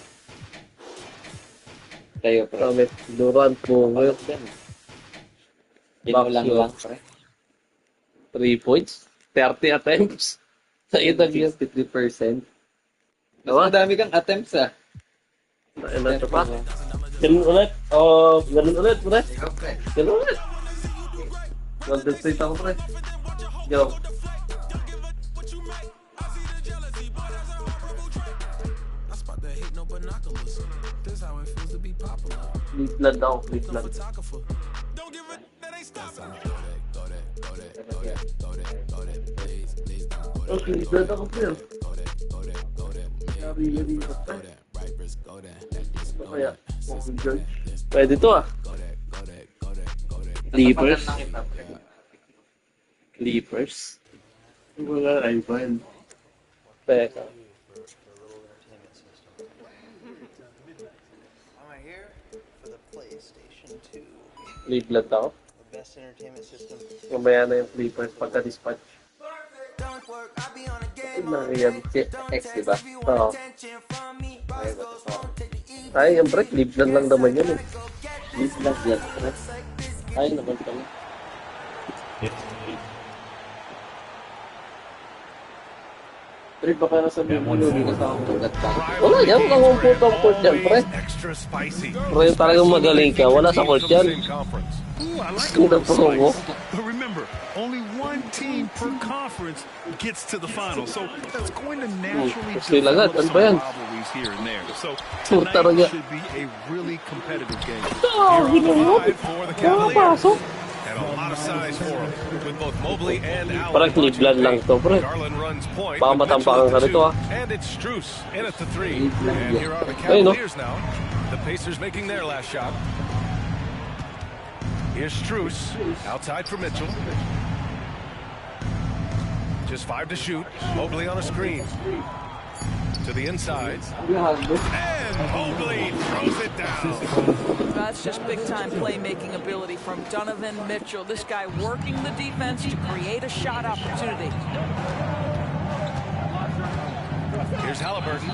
Kayo, pre. Kami, Durant, Mover, Binulang lang, pre. 3 points, 30 attempts. Sa itag yun. 53%. Mas Diba? madami kang attempts, ah. Ay, na pa. Ganun ulit. Ganun ulit, pre. Ganun ulit. Golden State ako, pre. Go. Cleveland ako, Cleveland. Oh, Cleveland ako, pre. Yari, pre. Ano kaya? Paul George. Pwede to, ah. Clippers. Clippers. Wala rival. Teka. I'm here for the PlayStation 2. Cleveland ako. The best entertainment system. Mamaya na yung Clippers pagka-dispatch. Nariyan. X, diba? Oo. Ay, yung pre, Cleveland lang naman yun eh. Cleveland yan, pre. Ay, naman pala. Pre, baka nasabihin mo yun. Wala yan, walang umput-umput yan, pre. Extra spicy. Pre, talagang magaling ka. Wala sa court yan. Ooh, I like Sino the way po it's mo? sliced. But remember, only one team per conference gets to the final, so that's going to naturally Gusto yung lagat. develop Ano some ba yan? rivalries here and there. So Puro talaga. tonight should be a really competitive game. Oh, Here on the ginoo. five for the Mga Cavaliers. pasok. And a lot of size for him. With both Mobley and Alec. Parang Cleveland lang to, pre. Garland runs point. Baka with Mitchell matampakan at ka the nito, two, ah. And it's Strus in at the 3. And here are the Ay, no? Cavaliers now. The Pacers making their last shot. Here's Strus. Outside for Mitchell. Just 5 to shoot. Mobley on a screen. To the inside. And Mobley throws it down. That's just big-time playmaking ability from Donovan Mitchell. This guy working the defense to create a shot opportunity. Here's Halliburton.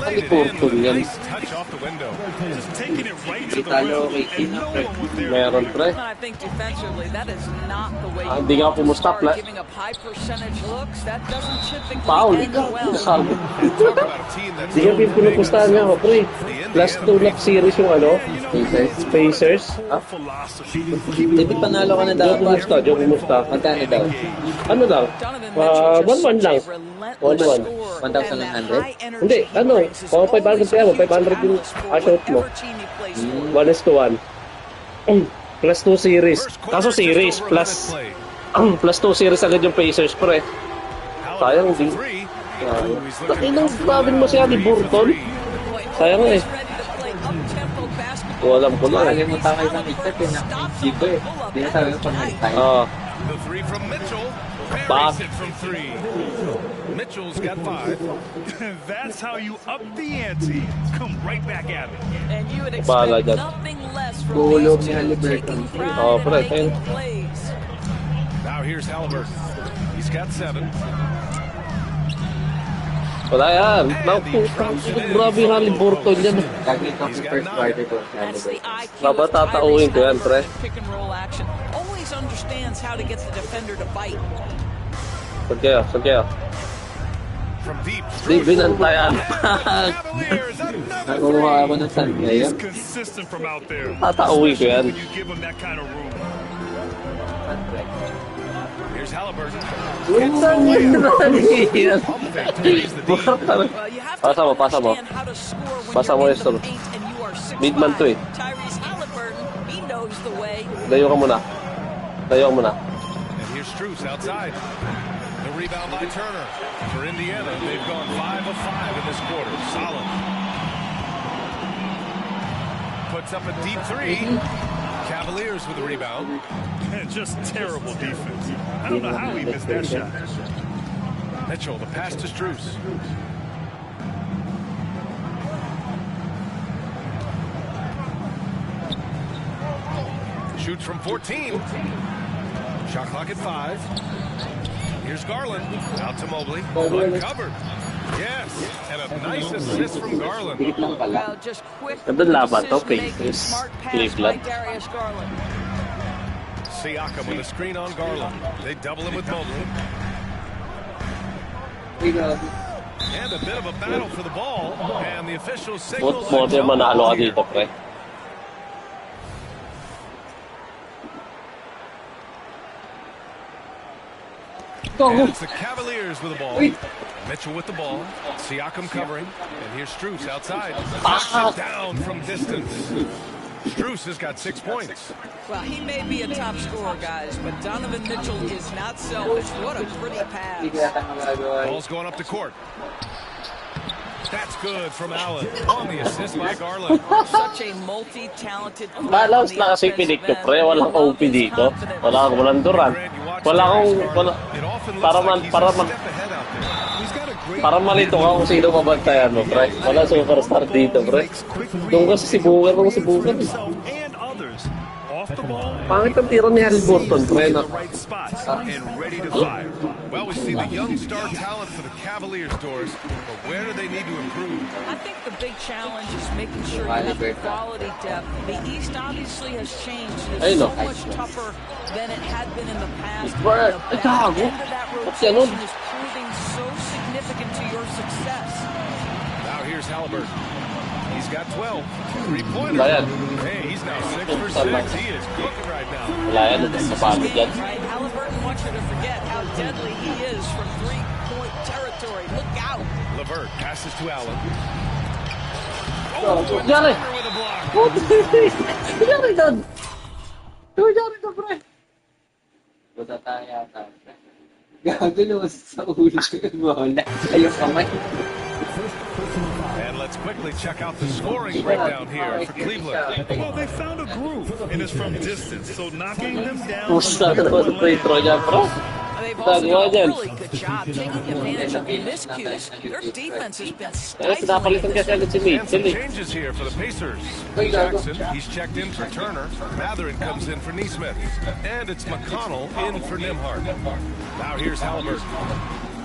Ay, porto yan. Nice touch off the window. Just taking it right to the Italo, rim, and no one was there. Meron, pre. I think defensively, that is not the way Ah, you hindi nga want to pumusta, start pla. giving up high percentage looks. That doesn't typically Paul, end ikaw. well. Sabi. Talk about a team that's Hindi ka pinupustahan nga ako, pre. Plus 2 lock series yung ano? Spacers. Ah? Hindi panalo ka na Diyo dapat. kumusta? Diyo kumusta? Magkano daw? Ano lang? Donovan Mitchell just 1-1 lang. such a relentless 1-1. scorer, 1,100? and that high energy Hindi, he ano? brings is Mga 500 always kaya mo, a huge 500 yung catalyst for assault mo. whatever team he plays for. 1-1. Plus 2 series. Kaso series, plus 2 series agad yung Pacers, pre. Sayang, hindi. Inang sabi mo siya ni Burton. Sayang eh. Alam ko lang. Lagi mo tayo sa mixer, pinaka-IG ko eh. Hindi na sabi ko pag nag-time. The three from Mitchell. Back. Buries it from three. Mitchell's got 5. That's how you up the ante. Come right back at it. And you would expect nothing less from these two taking pride in making plays. Now here's Halliburton. He's got 7. Wala yan. Grabe yung Halliburton yan. Gagawin ko sa first quarter ko. Nabatatauin ko yan, pre. Pick and roll action. Always understands how to get the defender to bite. Saan kayo? From deep. Di, binantayan. Nakuha ako ng saan kayo. He's consistent from out there. Tatauin ko yan. When you give him that kind of room. Here's Halliburton. Pasa mo. Pasa mo yung solo. Midman to eh. Layo ka muna. And here's Strus outside. The rebound by Turner. For Indiana, they've gone 5 of 5 in this quarter. Solid. Puts up a deep 3. Cavaliers with the rebound. Just terrible defense. I don't know how he missed that shot. Mitchell, the pass to Strus. Shoots from 14. Shot clock at 5. Here's Garland. Out to Mobley. Uncovered. Yes. And a nice assist from Garland. Well, just quick laban to, decision-making, smart pass by Darius Garland. Siakam with a screen on Garland. They double him with Mobley. And a bit of a battle for the ball. And the officials signal. Manalo ka dito, pre. And it's the Cavaliers with the ball. Mitchell with the ball. Siakam covering. And here's Strus outside. Knocks it down from distance. Strus has got 6 points. Well, he may be a top scorer, guys, but Donovan Mitchell is not selfish. What a pretty pass. Ball's going up the court. That's good from Alec. On the assist by Garland. Such a multi-talented player. Balance na kasi pinik ko, pre. Walang OP dito. Walang Durant. Para malito ka kung sino mabantayan mo, pre. Wala superstar dito, pre. Doon kasi si Booker. Pangit ang tiro ni Halliburton, pre. Well, we see the young star talent for the Cavaliers doors, but where do they need to improve? I think the big challenge is making sure you have quality depth. The East obviously has changed. It's so much tougher than it had been in the past. The back end of that rotation is proving so significant to your success. Now here's Halliburton. He's got 12. 3-pointer. Hey, he's now 6 for 6. He is cooking right now. Halliburton wants you to forget how deadly he is from three-point territory. Look out. LeVert passes to Allen. Oh, with a block. pre. Buta tayo yata. Gagano sa ulo ko. Ayaw kamay. And let's quickly check out the scoring breakdown here for Cleveland. Well, they found a groove, and it's from distance, so knocking them down. They've also done a really good job taking advantage of the miscues. Their defense has been stifling. And some changes here for the Pacers. Jackson, he's checked in for Turner. Matherin comes in for Neesmith. And it's McConnell in for Nimhart. Now here's Halliburton.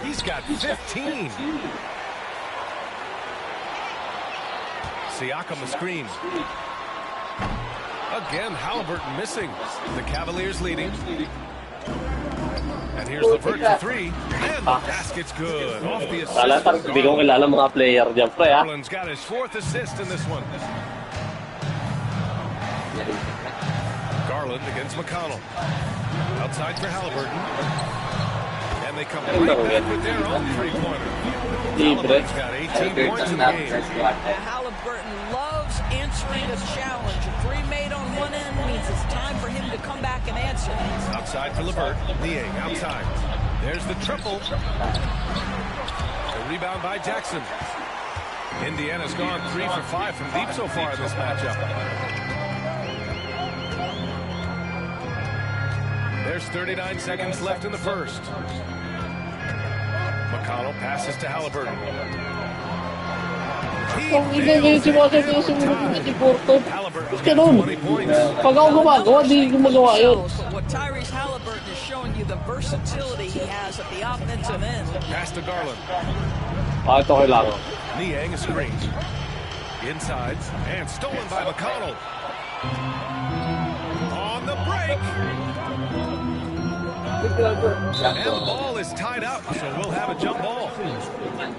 He's got 15. Siakam the screen. Again, Halliburton missing. The Cavaliers leading. And here's LeVert for 3. And the basket's good. Off the assist. Garland's got his 4th assist in this one. Garland against McConnell. Outside for Halliburton. And they come right back with their own 3-pointer. Halliburton's got 18 points in the game. Halliburton loves answering a challenge. A 3 made on one end means it's time for him to come back and answer. Outside for LeVert. Niang outside. There's the triple. The Rebound by Jackson. Indiana's gone 3 for 5 from deep so far in this matchup. There's 39 seconds left in the first. McConnell passes to Halliburton. What Tyrese Halliburton is showing you, the versatility he has at the offensive end. Pass to Garland. Ito kailangan. Niang is screened. Inside and stolen by McConnell. On the break. And the ball is tied up, so we'll have a jump ball.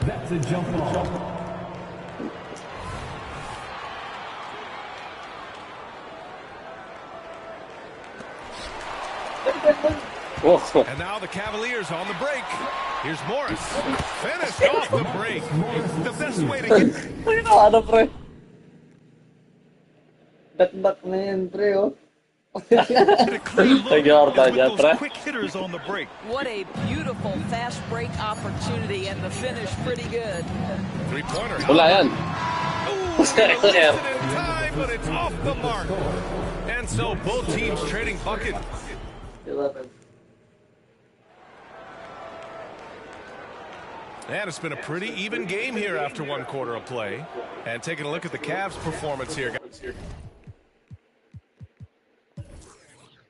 That's a jump ball. And now the Cavaliers on the break. Here's Morris. Finished off the break. The best way to get... Ano, pre? Back na yan, pre, oh. Quick hitters on the break. What a beautiful fast break opportunity, and the finish pretty good. Three-pointer. Wala yan. In time, but it's off the mark. And so both teams trading buckets. 11. And it's been a pretty even game here after one quarter of play. And taking a look at the Cavs' performance here, guys.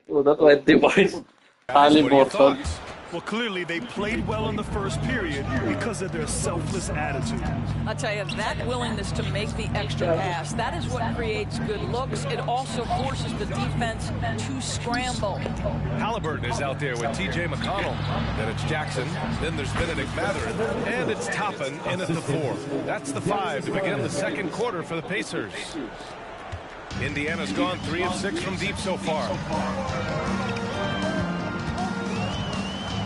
Oh, that's 20 points. Halliburton. Well, clearly they played well in the first period because of their selfless attitude. I'll tell you, that willingness to make the extra pass, that is what creates good looks. It also forces the defense to scramble. Halliburton is out there with T.J. McConnell. Then it's Jackson. Then there's Benedict Mathurin. And it's Toppin in at the 4. That's the 5 to begin the second quarter for the Pacers. Indiana's gone 3 of 6 from deep so far.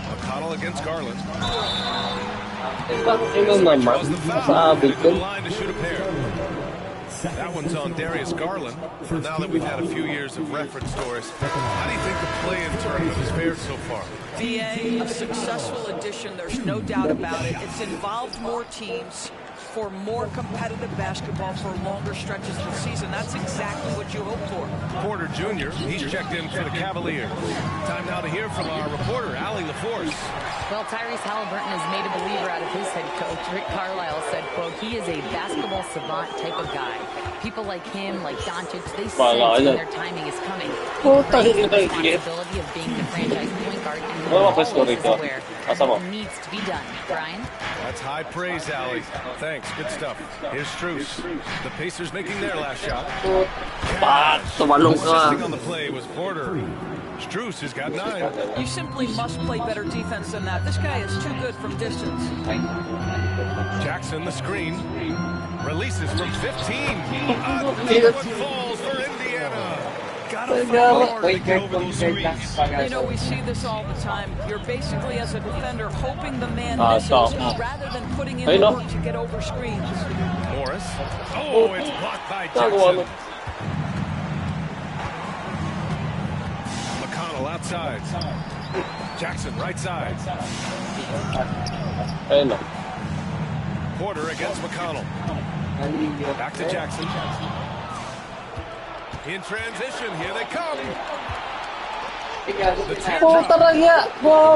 McConnell against Garland. Line to shoot a pair. That one's on Darius Garland. Now that we've had a few years of reference to us, how do you think the play-in tournament has fared so far? VA, a successful addition, there's no doubt about it. It's involved more teams for more competitive basketball for longer stretches of the season. That's exactly what you hope for. Porter Jr., he's checked in for the Cavaliers. Time now to hear from our reporter, Allie LaForce. Well, Tyrese Halliburton has made a believer out of his head coach. Rick Carlisle said, quote, he is a basketball savant type of guy. People like him, like Doncic, they sense when their timing is coming. The responsibility of being the franchise point guard and where it needs to be done. Brian? That's high praise, Allie. Thanks, good stuff. Here's Strus. The Pacers making their last shot. Assisting on the play was Porter. Strus has got 9. You simply must play better defense than that. This guy is too good from distance. Jackson, the screen. Releases from 15. What falls for Indiana? You know, we see this all the time. You're basically, as a defender, hoping the man misses rather than putting in the work to get over screens. Morris. Oh, it's blocked by Jackson. McConnell outside. Jackson right side. Porter against McConnell. Back to Jackson. In transition, here they come. The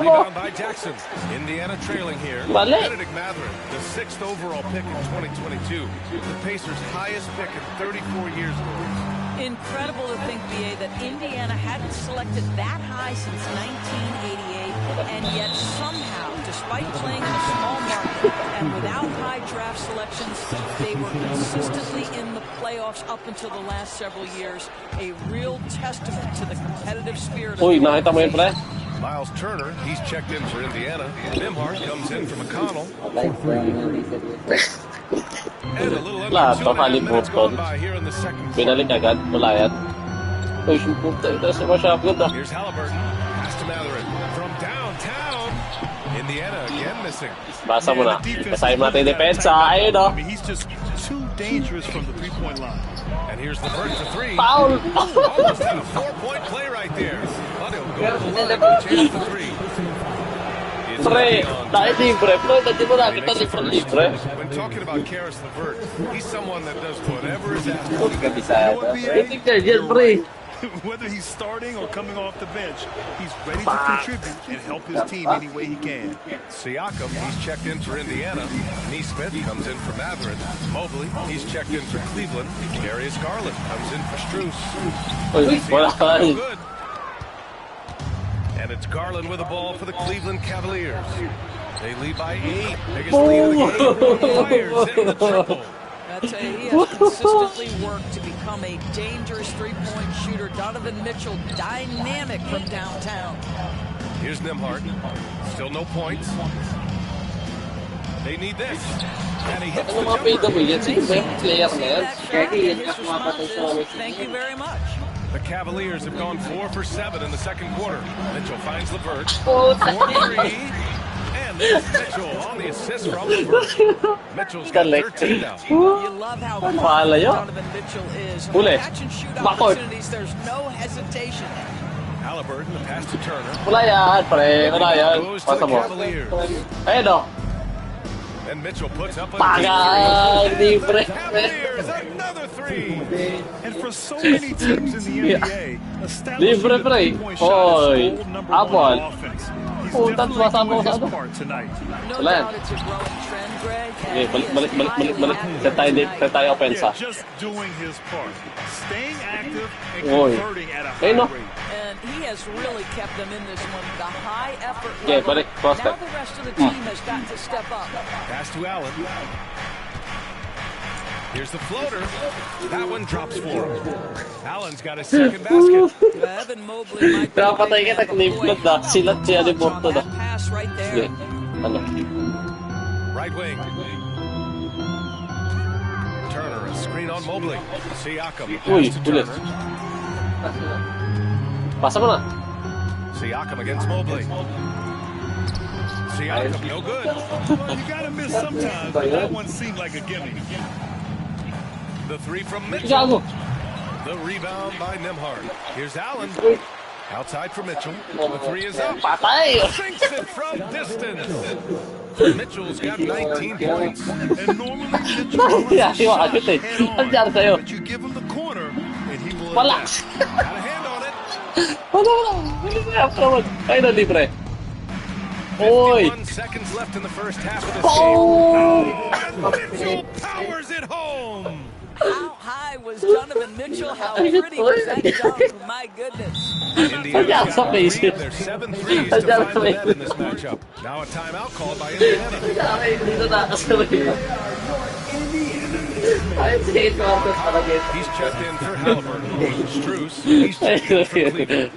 rebound by Jackson. Indiana trailing here. Benedict Mathurin, the 6th overall pick in 2022. The Pacers' highest pick in 34 years. Incredible to think, BA, that Indiana hadn't selected that high since 1988, and yet somehow, despite playing in a small market and without high draft selections, they were consistently in the playoffs up until the last several years. A real testament to the competitive spirit of the organization. Miles Turner, he's checked in for Indiana. Nembhard comes in for McConnell. And a little under 2.5 minutes gone by here in the second quarter. Here's Halliburton. Pass to Mathurin. From downtown. Indiana again missing. Basa mo na. Basahin mo natin yung depensa. Ayun, no? He's just too dangerous from the three-point line. And here's the first to 3. Foul! Almost had a 4-point play right there. But he'll go to the line with a chance for 3. It's Pre, dahil libre, pre, dati mo nakita libre. When talking about Karis LeVert, he's someone that does whatever is asked. Hindi ka dyan, pre. Whether he's starting or coming off the bench, he's ready to contribute and help his team any way he can. Siakam, he's checked in for Indiana. Neesmith comes in for Matherin. Mobley, he's checked in for Cleveland. Darius Garland comes in for Strus. Siakam, no good. And it's Garland with the ball for the Cleveland Cavaliers. They lead by 8. Biggest lead of the game. Fires in the triple. I tell you, he has consistently worked to become a dangerous three-point shooter. Donovan Mitchell, dynamic from downtown. Here's Nembhard. Still no points. They need this. And he hits the jumper. Thank you very much. The Cavaliers have gone 4 for 7 in the second quarter. Mitchell finds LeVert. 4-3. And there's Mitchell on the assist from LeVert. Mitchell's got 13 now. You love how Donovan Mitchell is. Catch and shoot opportunities, there's no hesitation. Halliburton, the pass to Turner. Wala yan, pre. Wala yan. Goes to the Cavaliers. Ayun o. And Mitchell puts up a libre. Cavaliers, another 3. And for so many teams in the NBA, establishing Libre, the pre. three-point shot Hoy. is goal number 1 Apple. on offense. He's definitely doing his part tonight. No doubt it's a growing trend, Greg. Okay, balik. Set tayo opensa. Yeah, just doing his part. Staying active and converting at a high rate. And he has really kept them in this one. The high effort Okay, level. balik. Cross Now the rest of the team has got to step up. Pass to Allen. Here's the floater. That one drops for him. Allen's got his second basket. Evan Mobley might be Kapatay ka, nag-limpad na. Silat siya ni Borto na. pass right there. Ano? Right wing. Turner, a screen on Mobley. Siakam, pass to ulit. Turner. Pasa mo na. Siakam against Mobley. Siakam, no good. Well, you gotta miss sometimes, but that one seemed like a gimme. The 3 from Mitchell. The rebound by Nembhard. Here's Allen. Outside for Mitchell. The 3 is up. Sinks it from distance. Mitchell's got 19 points. And normally Mitchell wants to shot head on, but you give him the corner, and he will adapt. Got a hand on it. Ay, na libre. Oy! 51 seconds left in the first half of this game. And Mitchell powers it home. How high was Donovan Mitchell? How pretty was that dunk? My goodness. Indiana's got 3 of their 7 threes to find the net in this matchup. Now a timeout called by Indiana. He's checked in for Halliburton. Strus, he's checked in for Cleveland.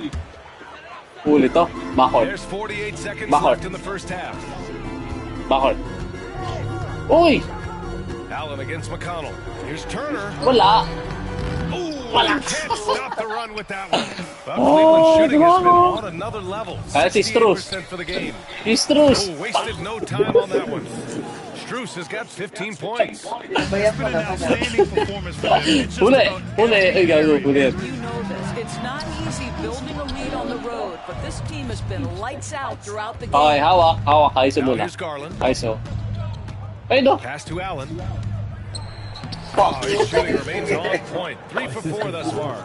Ulit to. Bakod. There's 48 seconds left in the first half. Bakod. Uy! Allen against McConnell. Here's Turner. Wala. Wala. Can't stop the run with that one. But Cleveland's shooting has been on another level. 68% for the game. Strus. Wasted no time on that one. Strus has got 15 points. It's been an outstanding performance for them. It's just Uli. about Uli. Ay, gago. Uli. You know this. It's not easy building a lead on the road, but this team has been lights out throughout the game. Okay, hawak. Hawak. Kaiso Now muna. here's Garland. Kaiso. Ay, no. Pass to Allen. Oh, his shooting remains on point. 3 for 4 thus far.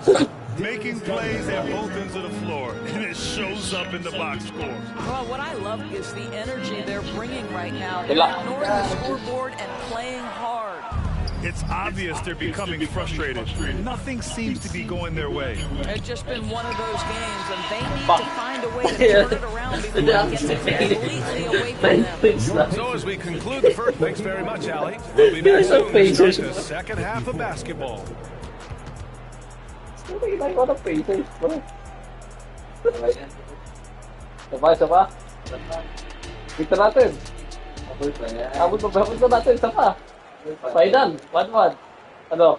making plays at both ends of the floor, and it shows up in the box score. Well, what I love is the energy they're bringing right now. They're ignoring the scoreboard and playing hard. It's obvious they're becoming frustrated. Nothing seems to be going their way. It's just been one of those games, and they need to find a way to turn it around before it gets completely away from them. So as we conclude the first, thanks very much, Alec. We'll be back soon to start the second half of basketball. Sabay. Kita natin. Abot na natin, isa pa. Final, 1-1. Ano?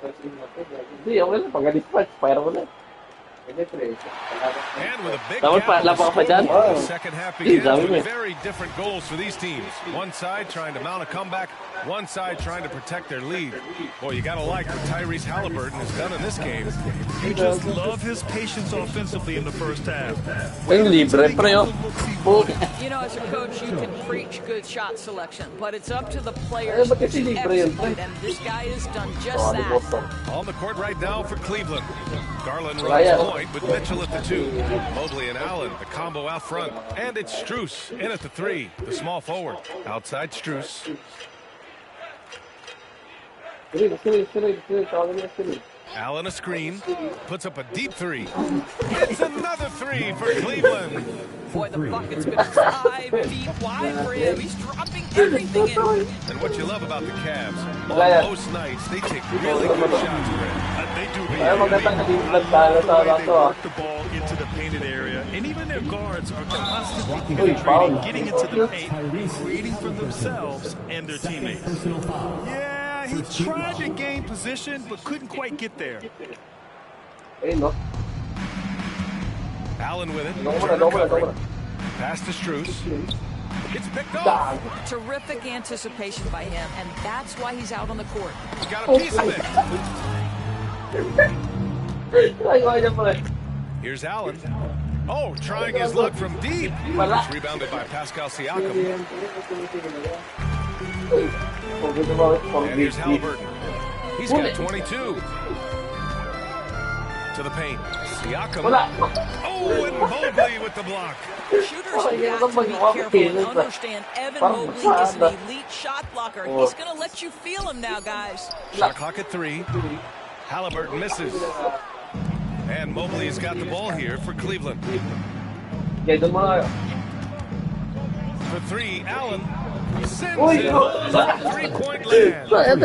Hindi, okay lang. Pag-dispatch, fire mo na. And with a big Dapat pa, gap on the lapa ka pa dyan. scoreboard, the second half begins Dami mo eh. with very different goals for these teams. One side trying to mount a comeback, one side trying to protect their lead. Boy, you gotta like what Tyrese Halliburton has done in this game. You just love his patience offensively in the first half. Libre, pre, oh. You know, as a coach, you can preach good shot selection, but it's up to the players to execute, and this guy has done just that. On the court right now for Cleveland. Garland runs point with Mitchell at the 2. Mobley and Allen, the combo out front. And it's Strus in at the 3, the small forward. Outside Strus. Allen a screen, puts up a deep 3. It's another 3 for Cleveland. Boy, the bucket's been 5 feet wide for him. He's dropping everything in. And what you love about the Cavs, on most nights, they take really good shots, Brad. They do. They work the ball into the painted area, and even their guards are constantly penetrating, getting into the paint, creating for themselves and their teammates. Yeah, he tried to gain position, but couldn't quite get there. Allen with it. Turner covering. Pass to Strus. It's picked off. Terrific anticipation by him, and that's why he's out on the court. He's got a piece of it. Here's Allen. Oh, trying his luck from deep. It's rebounded by Pascal Siakam. And here's Halliburton. He's got 22. To the paint. Siakam. Oh, and Mobley with the block. Shooters have got to be careful and understand Evan Mobley is an elite shot blocker. He's going to let you feel him now, guys. Shot clock at 3. Halliburton misses. And Mobley's got the ball here for Cleveland. For 3, Allen. Sends it. 3-point land. Okay,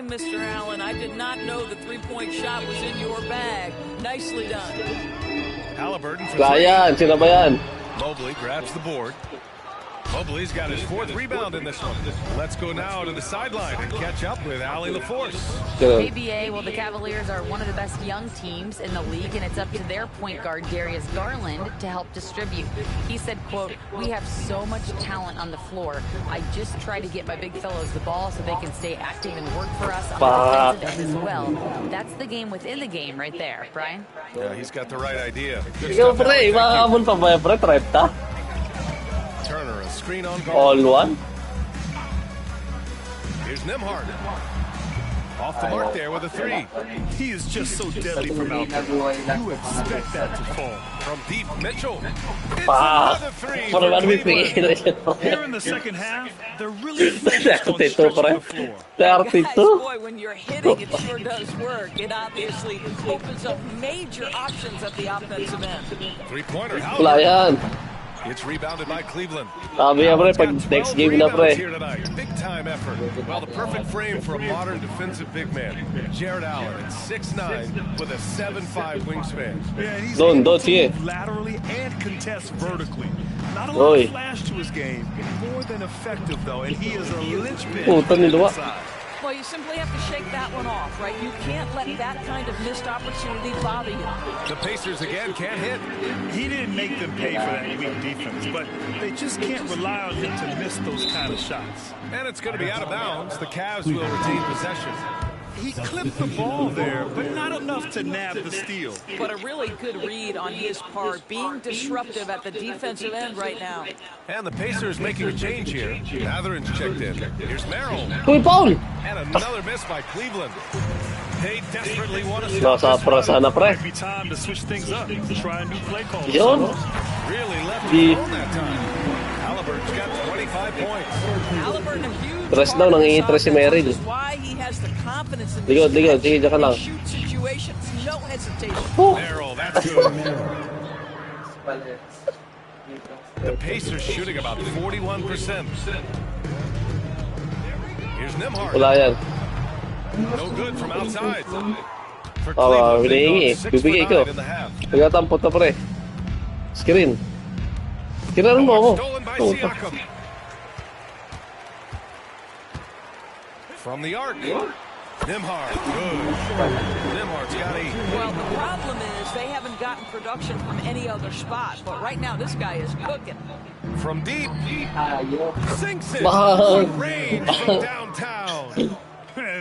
Mr. Allen, I did not know the 3-point shot was in your bag. Nicely done. Halliburton for 3. Sino ba yan? Mobley grabs the board. Mobley's got his 4th rebound in this one. Let's go now to the sideline and catch up with Allie LaForce. ABA, well, the Cavaliers are one of the best young teams in the league, and it's up to their point guard, Darius Garland, to help distribute. He said, quote, "We have so much talent on the floor. I just try to get my big fellows the ball so they can stay active and work for us on the defensive end as well." That's the game within the game right there, Brian. Yeah, he's got the right idea. Good Ikaw, stuff, pre, Alec. makakamon pa ba, pre? Trip ka? Turner, a screen on All goal. one? Here's Nembhard. Off the mark there with a 3. He is just so deadly from out there. You expect that to fall. From deep, Mitchell. It's Pa! another 3 Para for ba namin Cleveland. Here in the second half, they're really focused on 32, stretching pre. the floor. Guys, 32? boy, when you're hitting, it sure does work. It obviously opens up major options at the offensive end. 3-pointer. Wala yan. It's rebounded by Cleveland. Sabi nga, pre, pag next game na, pre. Here tonight. Big time effort. Well, the perfect frame for a modern defensive big man. Jared Allen at 6'9" with a 7'5" wingspan. Yeah, he's Don't able to sige. move laterally and contest vertically. Not a lot Oy. of flash to his game, more than effective though, and he is a linchpin Puta on the ni Dua. inside. Well, you simply have to shake that one off, right? You can't let that kind of missed opportunity bother you. The Pacers again can't hit. He didn't make them pay for that weak defense, but they just can't rely on him to miss those kind of shots. And it's going to be out of bounds. The Cavs will retain possession. He clipped the ball there, but not enough to nab the steal. But a really good read on his part, being disruptive at the defensive end right now. And the Pacers making a change here. Matherin's checked in. Here's Merrill. Uy, Paul! And another miss by Cleveland. They desperately want to Nasa pra sana, pre. Might be time to switch things up. Try a new play call. Yun. Really left Di. it alone that time. Halliburton's got 25 points. Halliburton, a huge Tres part daw, of this nangingitres si offense, Merrill. which is why he has the confidence in Ligod, ligod. Sige, dyan ka lang. shoot situations, no hesitation. Merrill, that's good. The Pacers shooting about 41%. Here's Nembhard. Wala yan. No good from outside. For Ah, Cleveland, they've hinihingi. gone 6 for Bibigay ko. 9 in the half. Pagkatampot na, pre. Screen. Screen mo ako. Stolen by Oh, Siakam. From the arc. Nimhard, good. Nimhard's got 8. Well, the problem is they haven't gotten production from any other spot, but right now this guy is cooking. From deep, sinks it. Good range from downtown.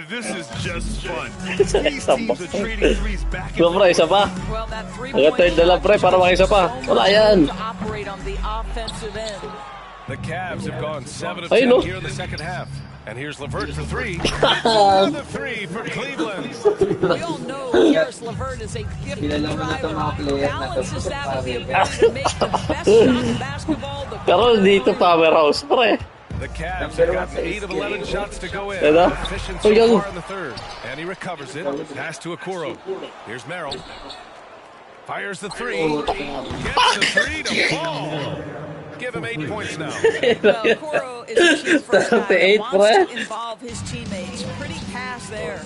This is just fun. These teams are trading threes back and Pre, isa pa. Well, that Agad tayo dala, pre, para makisa pa. Wala yan. to operate on the offensive end. The Cavs have gone 7 of Ay, 10 no. here in the second half. And here's LeVert for 3. Another 3 for Cleveland. We all know Karis LeVert is a gifted driver. Balances that with the ability to make the best shot in basketball. Pero dito powerhouse, pre. The Cavs have gotten 8 of 11 shots to go in. Diba? Efficient so far in the third. And he recovers it. Pass to Okoro. Here's Merrill. Fires the 3. Gets the 3 to fall. Give him 8 points now. Well, Okoro is a key first guy that 38, wants to involve his teammates. Pretty pass there.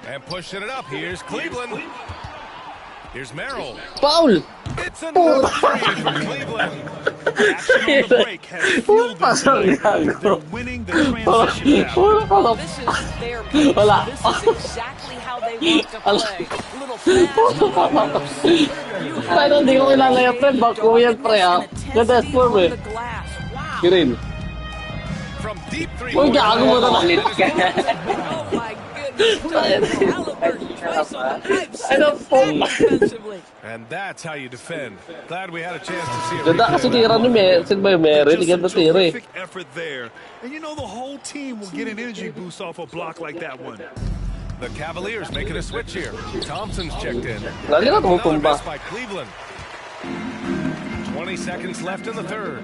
And pushing it up. Here's Cleveland. Here's Merrill. Foul! It's another 3 for Cleveland. Action on the break has fueled them tonight. They're winning the transition now. This is their piece. This is exactly how they want to play. A little fast. Pero hindi ko kilala yung pre. Bako yan, pre, ha? Ganda form, eh. Green. From deep 3. Uy, gago mo naman. Oh my goodness. Halliburton twice on the pipe. Defensively. And that's how you defend. Glad we had a chance to see it. Ganda kasi tira ni Mary. Ganda tira, eh. Terrific effort there. And you know the whole team will get an energy boost off a block like that one. The Cavaliers making a switch here. Thompson's checked in. Lagi na tumutumba. By Cleveland. 20 seconds left in the third.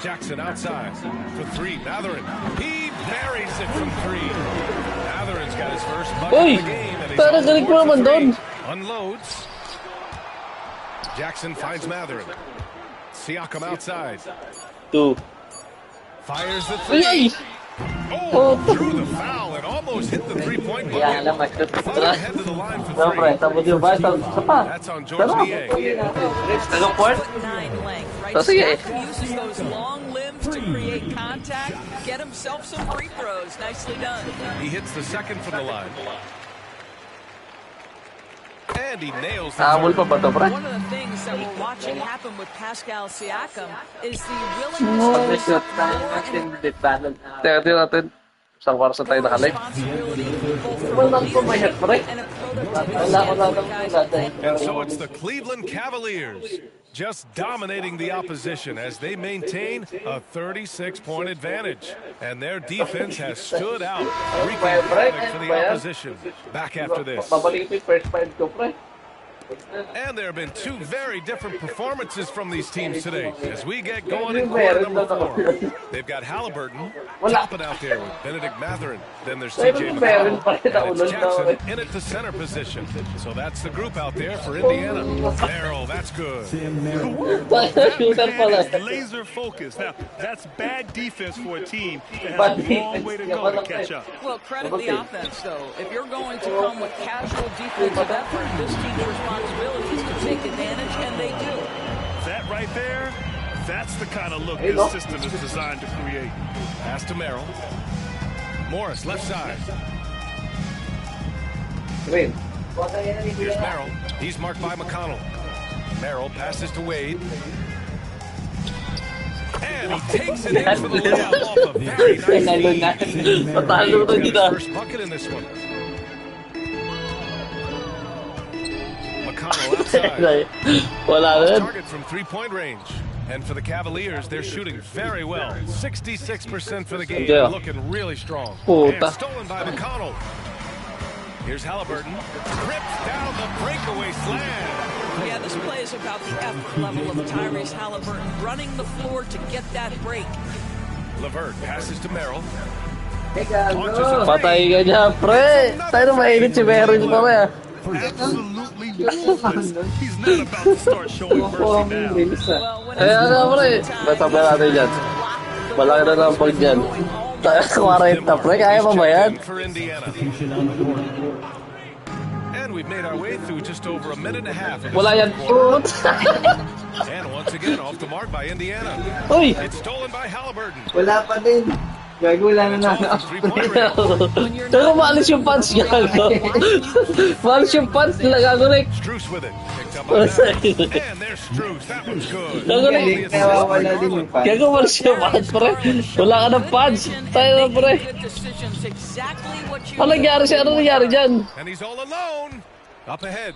Jackson outside for 3. Matherin. He buries it from 3. Matherin's got his first bucket of the game. And he's Pero on galing board mo naman for 3. doon. Unloads. Jackson finds Matherin. Siakam outside. 2. Fires the Ay! 3. Oh, drew the foul and almost hit the 3-point bucket. Far ahead to the line for 3. That's on George Niang. 6'9" length, right? So, sige. Siakam uses those long limbs to create contact, get himself some free throws. Nicely done. He hits the second from the line. And he nails the Habol pa ba to, pre? One of the things that we're watching happen with Pascal Siakam is the willingness to Teka, tingnan natin. Isang oras na tayo nakalay. Wala ko may head, pre. And so it's the Cleveland Cavaliers just dominating the opposition as they maintain a 36-point advantage. And their defense has stood out, wreaking havoc for the opposition. Back after this. Babalik ko yung first five ko, pre. And there have been 2 very different performances from these teams today as we get going in quarter number 4. They've got Halliburton topping out there with Benedict Matherin. Then there's TJ McConnell, and it's Jackson in at the center position. So that's the group out there for Indiana. Merrill, that's good. That man is laser focused. Now, that's bad defense for a team that has a long way to go to catch up. Well, credit the offense, though. If you're going to come with casual defensive effort, this team's responsibility is to take advantage, and they do. That right there, that's the kind of look this system is designed to create. Pass to Merrill. Morris, left side. Here's Merrill. He's marked by McConnell. Merrill passes to Wade. And he takes it in for the layup off a very nice feed. First bucket in this one. McConnell outside. Target from 3-point range. And for the Cavaliers, they're shooting very well. 66% for the game. Looking really strong. And stolen by McConnell. Here's Halliburton. Rips down the breakaway slam. Yeah, this play is about the effort level of Tyrese Halliburton running the floor to get that break. LeVert passes to Merrill. Patay ka niya, pre. Tayo na mainit si Mary ko, pre. Absolutely ruthless. He's not about to start showing mercy now. Kaya nga, pre. Masabi natin dyan. Malaki na lang pag dyan. 40, pre. Kaya pa ba yan? And we've made our way through just over a minute and a half. Wala yan. And once again, off the mark by Indiana. Uy! It's stolen by Halliburton. Wala pa din. Gago lang na Pero maalis yung punch gago. Maalis yung punch nila gago Rick. Struce with it. Picked up by Barry. And there's Struce. That one's good. Gago Rick. Gago maalis yung punch pre. Wala ka ng punch. Tayo na pre. Ano nangyari siya? Ano nangyari dyan? And he's all alone. Up ahead.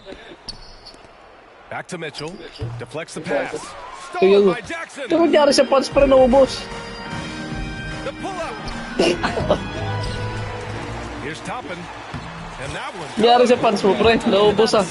Back to Mitchell. Deflects the pass. Stolen by Jackson. Ano nangyari sa punch pre naubos? The pull-up. Here's Toppin. And that one. Nangyari sa punch mo pre. Naubos ah.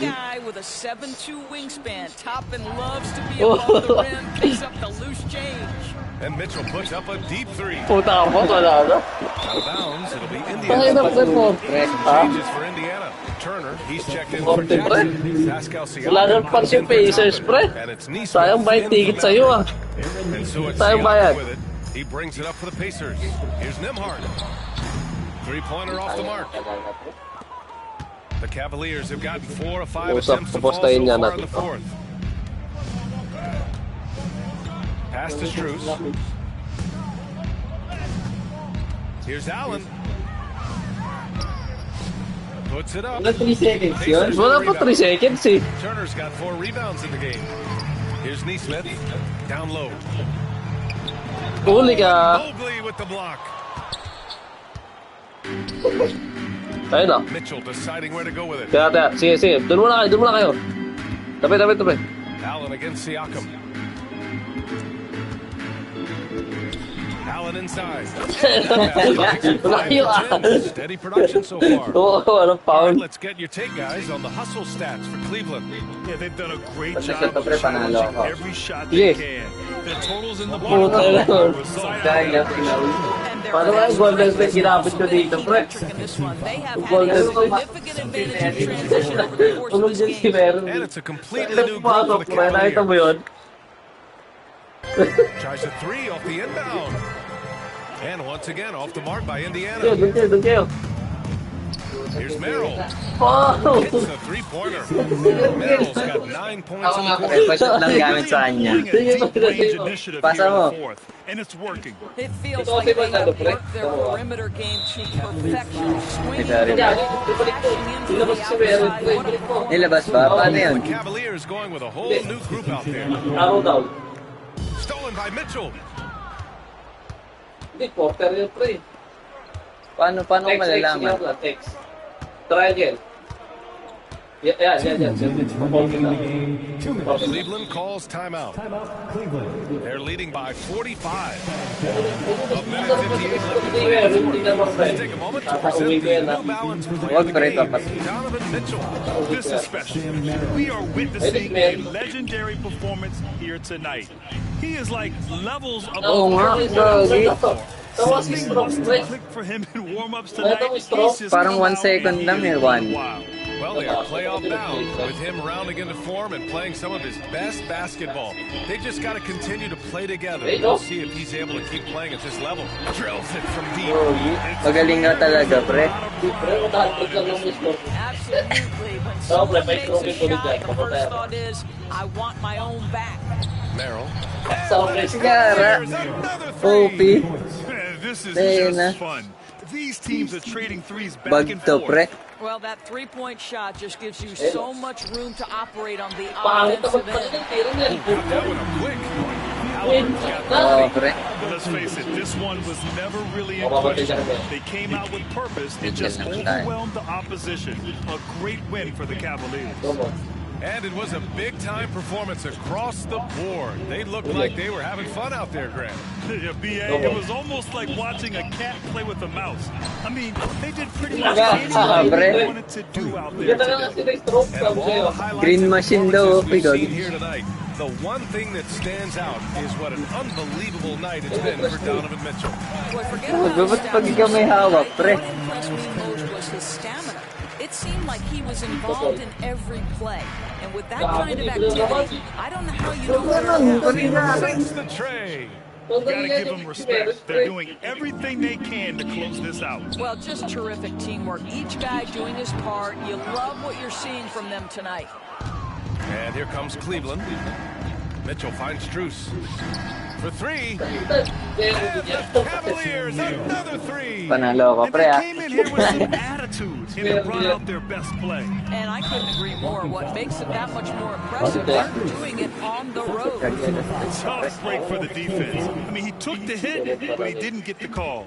Guy with a 7'2" wingspan. Toppin loves to be above the rim. Picks up the loose change. And Mitchell puts up a deep three. Puta ka po. Wala na. Out of bounds. It'll be Pakina Indiana. pre po. Changes for Indiana. Turner, he's checked in for Jackson. Pascal Siakam. Wala nang punch yung Pacers pre. Sayang bayad ticket sa'yo ah. And so it's Sayang Siakam bayad. with it. He brings it up for the Pacers. Here's Nembhard. Three-pointer off the mark. The Cavaliers have gotten 4 of 5 attempts to fall so far in the fourth. Pass to Struce. Here's Allen. Puts it up. Wala 3 seconds yun? Wala pa 3 seconds eh. Turner's got 4 rebounds in the game. Here's Neesmith. Down low. Huli ka. Mobley with the block. Ayun na. Mitchell deciding where to go with it. Kaya. Sige. Doon muna kayo. Tabi. Allen against Siakam. Allen inside. Layo ah. Steady production so far. Oo, anong All right, foul? let's get your take, guys, on the hustle stats for Cleveland. Yeah, they've done a great Basta job sa of pre, panalo challenging ako. every shot Yes. they can. The totals in the Puta bottom na. are a result. Dahil yung tinawin. Paano nga yung Golden State ginabot ko dito, pre? They have had Golden a State. significant advantage in transition over the course of Tulog this dyan si game. Meron. And it's a completely new group Pumasok, for the pre. Nakita mo Cavaliers. yun? Tries a three off the inbound. And once again, off the mark by Indiana. Doon kayo. Here's Merrill. Oh! Hits a three-pointer. Merrill's got 9 points Ako in nga the pre, quarter. pasok lang gamit sa kanya. Deep range initiative Pasa here in mo. the fourth, and it's working. It feels like they have worked their perimeter game to perfection. Swinging the ball, crashing into the outside. What a performance. Nilabas ba? Paano yun? The Cavaliers going with a whole new group out there. Araw daw. Stolen by Mitchell. Hindi, quarter yun, pre. Paano malalaman? Text. Try again. Yan. Cleveland calls timeout. They're leading by 45. A minute 58 left to play in the fourth. Let's take a moment to present the New Balance player of the game, Donovan Mitchell. This is special. We are witnessing a legendary performance here tonight. He is like levels Oo above nga, everyone grabe. else before. Something must have clicked for him in warm-ups tonight. He's just Parang 1 come out second lang eh, and 1. wow. Well, they are playoff bound with him rounding into form and playing some of his best basketball. They just got to continue to play together. We'll see if he's able to keep playing at this level. Drills it from deep. Magaling nga talaga, pre. Absolutely. When someone makes a shot, the first thought is, I want my own back. Merrill. Sigara. OP. This is Ayun na. just fun. These teams are trading threes back and Bag to, pre. forth. Well, that three-point shot just gives you so much room to operate on the offensive end. That one up quick. Oo, pre. Let's face it, this one was never really in question. They came out with purpose and just overwhelmed the opposition. A great win for the Cavaliers. And it was a big-time performance across the board. They looked like they were having fun out there, Grant. Yeah, BA, it was almost like watching a cat play with a mouse. I mean, they did pretty much anything they wanted to do out there today. And of all the highlights Green and machine daw, performances we've Pigod. seen here tonight, the one thing that stands out is what an unbelievable night it's been for Donovan Mitchell. Boy, forget about Ba't pag ikaw may hawak, pre? What impressed me most was his stamina. It seemed like he was involved in every play. And with that kind of activity, I don't know how you don't Sets the tray. You gotta give them respect. They're doing everything they can to close this out. Well, just terrific teamwork. Each guy doing his part. You love what you're seeing from them tonight. And here comes Cleveland. Mitchell finds Struce. for three. And the Cavaliers, another three. Panalo ka, And pre, they ah. came in here with some attitude, and it brought out their best play. And I couldn't agree more. What makes it that much more impressive, they're doing it on the road. Tough break for the defense. I mean, he took the hit, but he didn't get the call.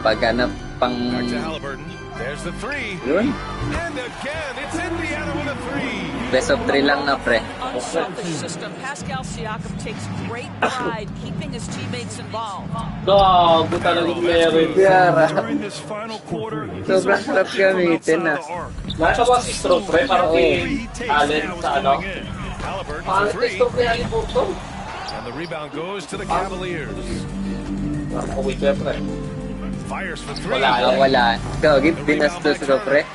Paghanap pang... Back to Halliburton. There's the three. Yun. And again, it's Indiana with a three. Best of 3 lang na, pre. Unselfish system. Pascal Siakam takes great pride keeping his teammates involved. Gago talagang meron. During this final quarter, Sobrang sarap gamitin, ah. Nasa ba si stroke, pre? Parang kay Allen sa ano? Halliburton Parang for kay three. stroke ni Halliburton. And the rebound goes to the Cavaliers. Parang uwi ko, pre. Fires for three. Wala. Gagit, dinastos ko, pre.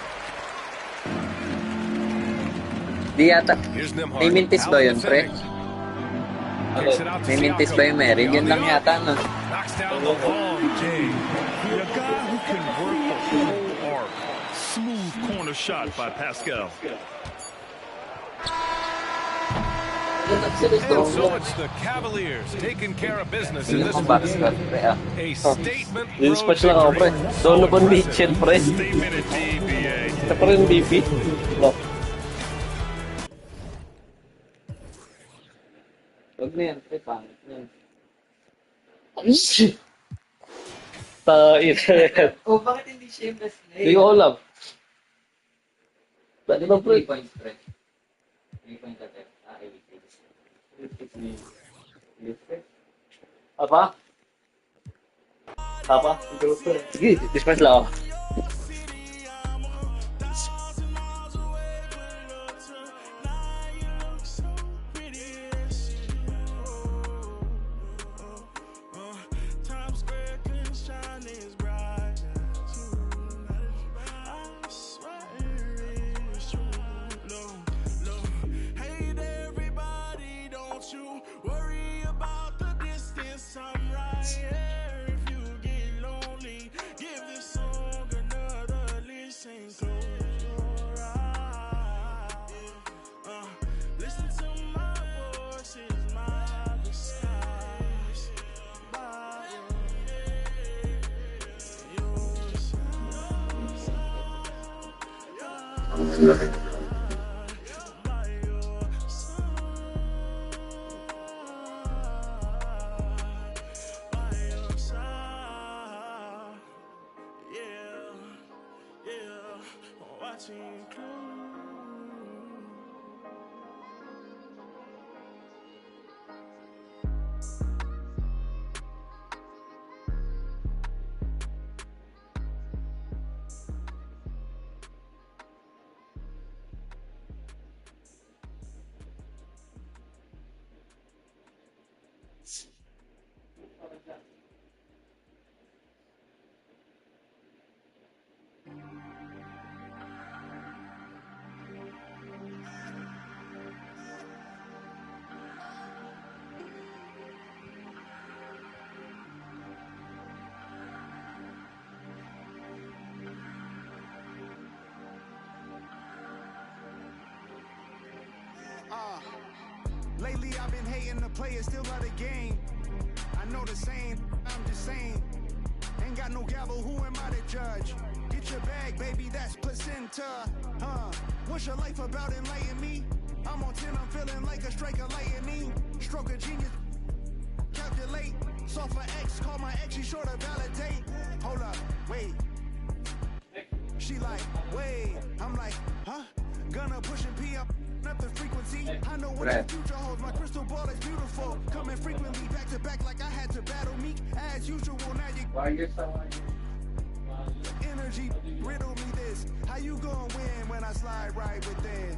Di yata. Here's Nembhard. May mintis ba yun, pre? Kicks it out to May mintis ba yung Mary? Yun lang yata, no? Knocks down the long J. a guy who can work the whole arc. Smooth corner shot by Pascal. And so it's the Cavaliers taking care of business in this one. A statement road Dispatch lang ako, pre. Donovan Mitchell, pre. Statement at DBA. Ito pa rin BP. No. Huwag na yan, pre. Pangit na yan. Tain. Oh, bakit hindi shameless na Hindi ko alam. Dali na, pre. 3 points, pre. 3 points at Apa? Apa? Sige, dispatch lang ako. Lately I've been hating the players, still love the game. I know the same, I'm just saying. Ain't got no gavel, who am I to judge? Get your bag, baby, that's placenta. What's your life about, enlighten me? I'm on 10, I'm feeling like a strike of lightning. Stroke of genius, calculate. Soft for X, call my ex, she sure to validate. Hold up, wait. She like, wait. I'm like, huh? Gonna push and pee up the frequency. I know what the future holds. My crystal ball is beautiful. Coming frequently back to back like I had to battle me. As usual, now you. Why you're so energy, riddle me this. How you gonna win when I slide right within?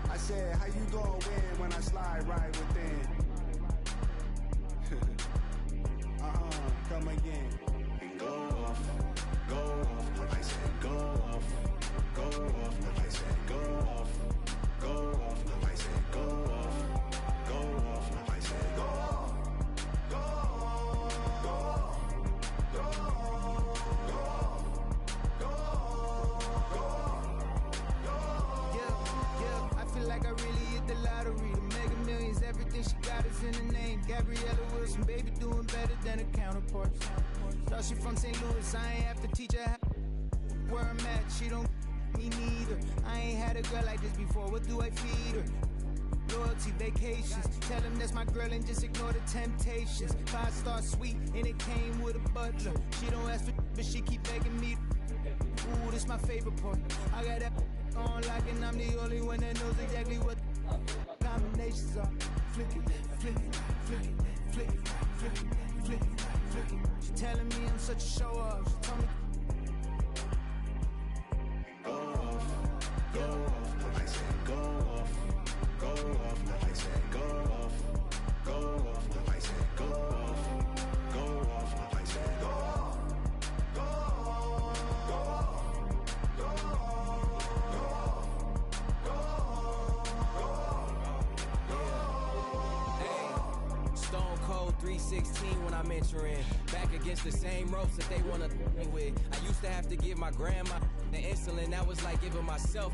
I said, how you gonna win when I slide right within? Come again. And go off, go off. I said, go off, go off. I said, go off, go off. I said, go off, go off. I said, go off, go off, go off, go off, go off, go off. Yeah, I feel like I Gabriella Wilson, baby doing better than her counterparts. Thought she from St. Louis, I ain't have to teach her where I'm at. She don't me neither. I ain't had a girl like this before. What do I feed her? Loyalty, vacations. Tell him that's my girl and just ignore the temptations. 5-star suite and it came with a butler. She don't ask for but she keep begging me. Ooh, this my favorite part. I got that on lock and I'm the only one that knows exactly what combinations are. Flick it, flick it, flick it, flick it, flick it, flick it, flick it. She telling me I'm such a show off. She told me go off, go off, I said go off, go off, I said go off, go off, I said go off, go off, I said go off, go off, go off, hey, Stone Cold 316 when I'm entering, back against the same ropes that they wanna me with. I used to have to give my grandma the insulin, that was like giving myself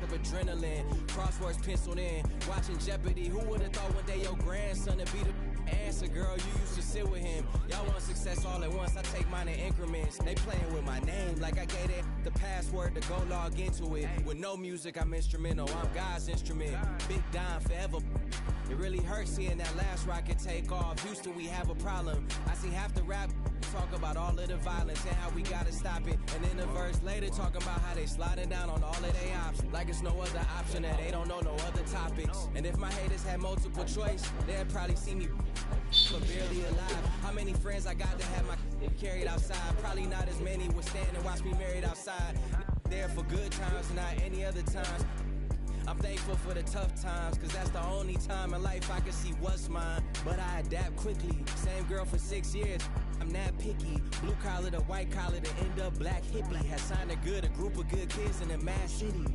of adrenaline. Crosswords penciled in, watching Jeopardy. Who would've thought one day your grandson would be the answer? Girl, you used to sit with him. Y'all want success all at once, I take mine in increments. They playing with my name like I gave it the password to go log into it. With no music, I'm instrumental, I'm God's instrument. Big Don forever. It really hurts seeing that last rocket take off. Houston, we have a problem. I see half the rap talk about all of the violence and how we gotta stop it, and then the verse later talking about how they sliding down on all of their options, like it's no other option, that they don't know no other topics. And if my haters had multiple choice, they'd probably see me but barely alive. How many friends I got to have my carried outside? Probably not as many would stand and watch me married outside. There for good times, not any other times. I'm thankful for the tough times, cause that's the only time in life I can see what's mine. But I adapt quickly, same girl for 6 years, I'm not picky. Blue collar to white collar to end up black hippie. Has signed a group of good kids in a mad city.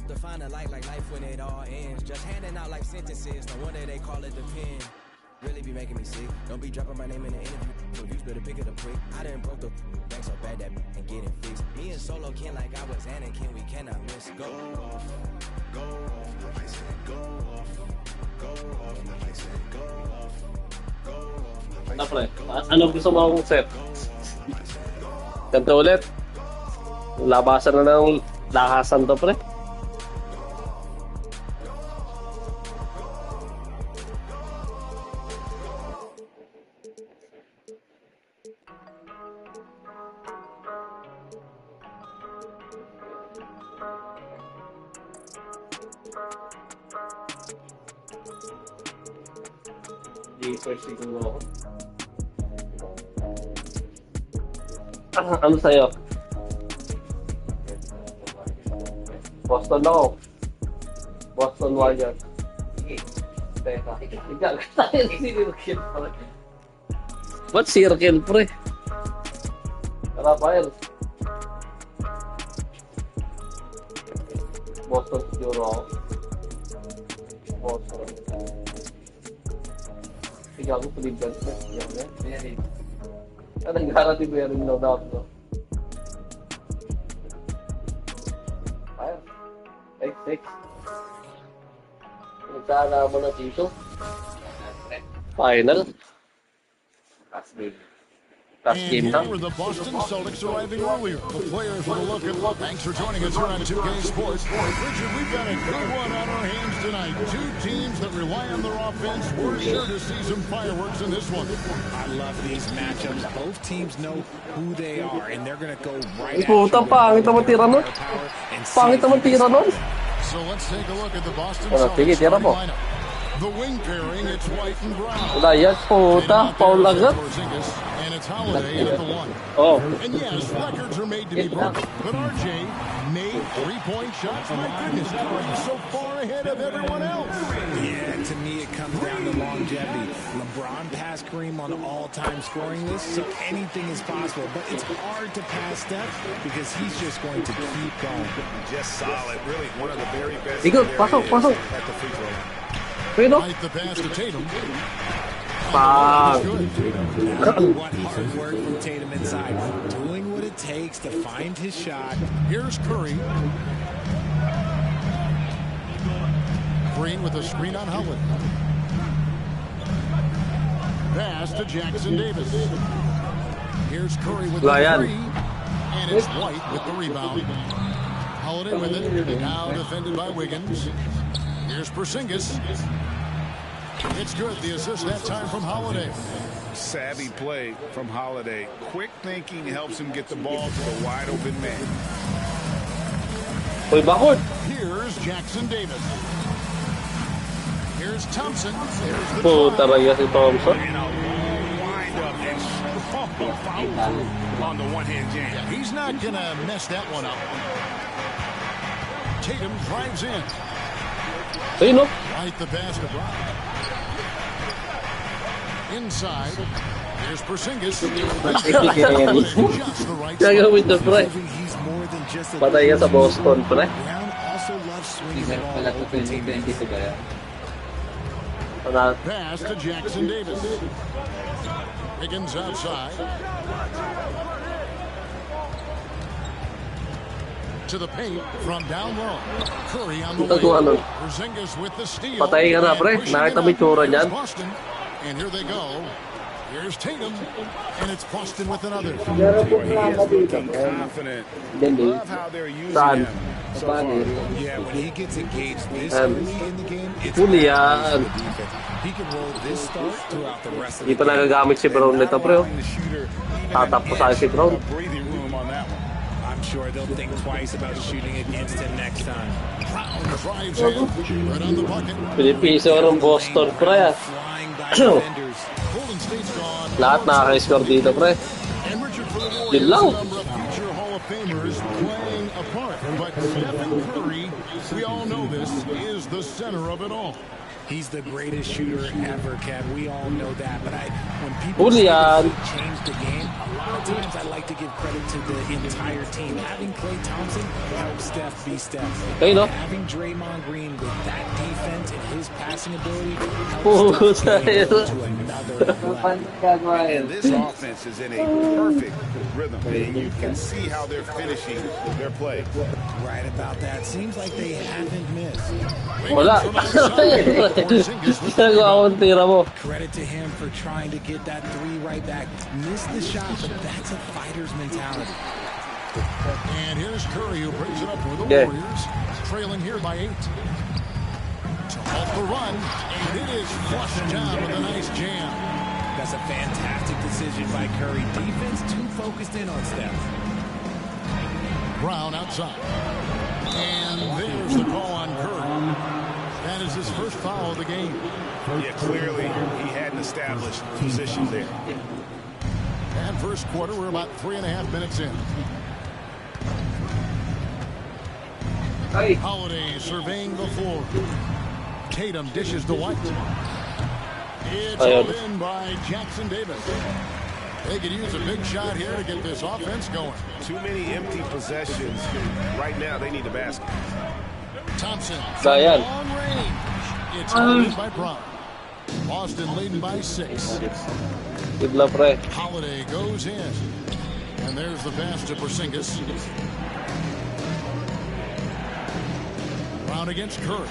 To find a light like life when it all ends. Just handing out life sentences, no wonder they call it the pen. Really be making me sick. Don't be dropping my name in the interview, so you better pick it up quick. I done broke the bank so bad that and get it fixed. Me and Solo Ken like I was Anakin, we cannot miss. Go off, go off, I said go off, go off, I said go off, go off. Na pre, ano gusto mo akong set? Ganito ulit. Labasan na ng lakasan to pre. First siguro ako. Ano sa'yo? Boston ako. Boston Warriors. Teka. Ikaw tayo circle pre. Ba't circle pre? Rafael. Boston siguro ako. Boston. Ikaw ko Cleveland. Yan. Anong garati ba yan no doubt no? Ayun. 6-6. Nagsala mo na dito. Final. And here were the Boston Celtics arriving earlier. The players with a look at look. Thanks for joining us here on 2K Sports. Richard, we've got a good one on our hands tonight. Two teams that rely on their offense. We're sure to see some fireworks in this one. I love these matchups. Both teams know who they are, and they're going to go right at you. Pangit naman tira nun. Pangit naman tira nun. So let's take a look at the Boston Celtics starting lineup. The wing pairing, it's White and Brown. Layas, puta, Paul agad. And it's Holiday in at the one. Oh. And yes, records are made to be broken. But RJ made three-point shots. My goodness, he's so far ahead of everyone else. Yeah, to me it comes down to longevity. LeBron passed Kareem on the all-time scoring list, so anything is possible. But it's hard to pass Steph because he's just going to keep going. Just solid. Really one of the very best. Pasok. At the free throw line. Right the pass to Tatum. What hard work from Tatum inside, doing what it takes to find his shot. Here's Curry. Green with a screen on Howard. Pass to Jackson Davis. Here's Curry with the three. And it's White with the rebound. Holiday with it. Now defended by Wiggins. Here's Porzingis. It's good. The assist that time from Holiday. Savvy play from Holiday. Quick thinking helps him get the ball to the wide open man. Here's Jackson Davis. Here's Thompson. Here's the Puta raya si Thompson. And a long wind-up and follow-through on the one-hand jam. Yeah, he's not going to mess that one up. Tatum drives in. Right the basket. Inside. Here's Porzingis. Just the right Gagawin to, pre. Patay ka sa Boston, pre. Pass to Jackson Davis. Wiggins outside. To the paint from down low. Curry on the way. Porzingis with the steal. Patay ka na, pre. Nakita mo yung tsura niyan. And here they go. Here's Tatum, and it's Boston with another. He is looking confident. Love how they're using him so far. Yeah, when he gets engaged this early in the game, it's for the defense. He can roll this start throughout the rest of the game. Hindi pa nagagamit si Brown nito, pre. Tatapos sa si Brown. I'm sure they'll think twice about shooting against him next time. Brown drives in, right on the bucket. Pilipiso ng Boston, pre. Lahat nakaka-score dito, pre. Yun lang. Future Hall of Famers playing a part, but Stephen Curry, we all know this, is the center of it all. He's the greatest shooter ever, Kev. We all know that. But when people say he changed the game, a lot of times I like to give credit to the entire team. Having Klay Thompson help Steph be Steph. Having Draymond Green with that defense and his passing ability helps Steph get to another level. And this offense is in a perfect rhythm, and you can see how they're finishing their play. Right about that. Seems like they haven't missed. Wala. Credit to him for trying to get that three right back. Missed the shot, but that's a fighter's mentality. And here's Curry who brings it up for the Warriors, trailing here by 8. To halt the run, and it is flushed down with a nice jam. That's a fantastic decision by Curry. Defense too focused in on Steph. Brown outside. And there's the call on Curry. That is his first foul of the game. Yeah, clearly he hadn't established position there. And first quarter, we're about 3.5 minutes in. Holiday surveying the floor. Tatum dishes to White. It's all in by Jackson Davis. They could use a big shot here to get this offense going. Too many empty possessions. Right now, they need a basket. Thompson. Sayang. Long range. It's held by Brown. Boston leading by 6. Good luck, pre. Holiday goes in. And there's the pass to Porzingis. Brown against Curry.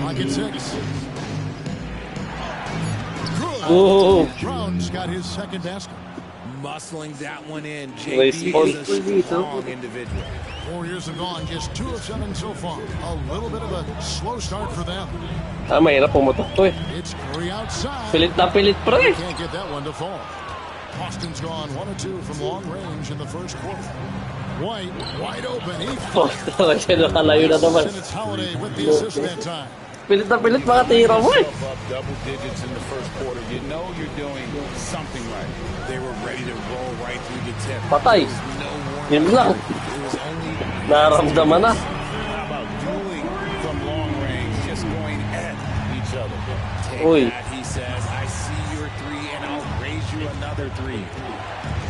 Pocket 6. Good. Oh. Brown's got his second basket. Muscling that one in. JB is a strong individual. Warriors have gone just 2 of 7 so far. A little bit of a slow start for them. Mahirap pumutok to eh. It's Curry outside. Pilit na pilit, pre. Can't get that one to fall. Boston's gone 1 of 2 from long range in the first quarter. White, wide open. He nakalayo na naman. It's Holiday with the assist that time. Pilit na pilit mga tira mo eh. Double digits in the first quarter. You know you're doing something right. They were ready to roll right through the tip. Patay. Yun lang. Naramdaman na. How about dueling from long range, just going at each other? Take that, he says. I see your 3, and I'll raise you another 3.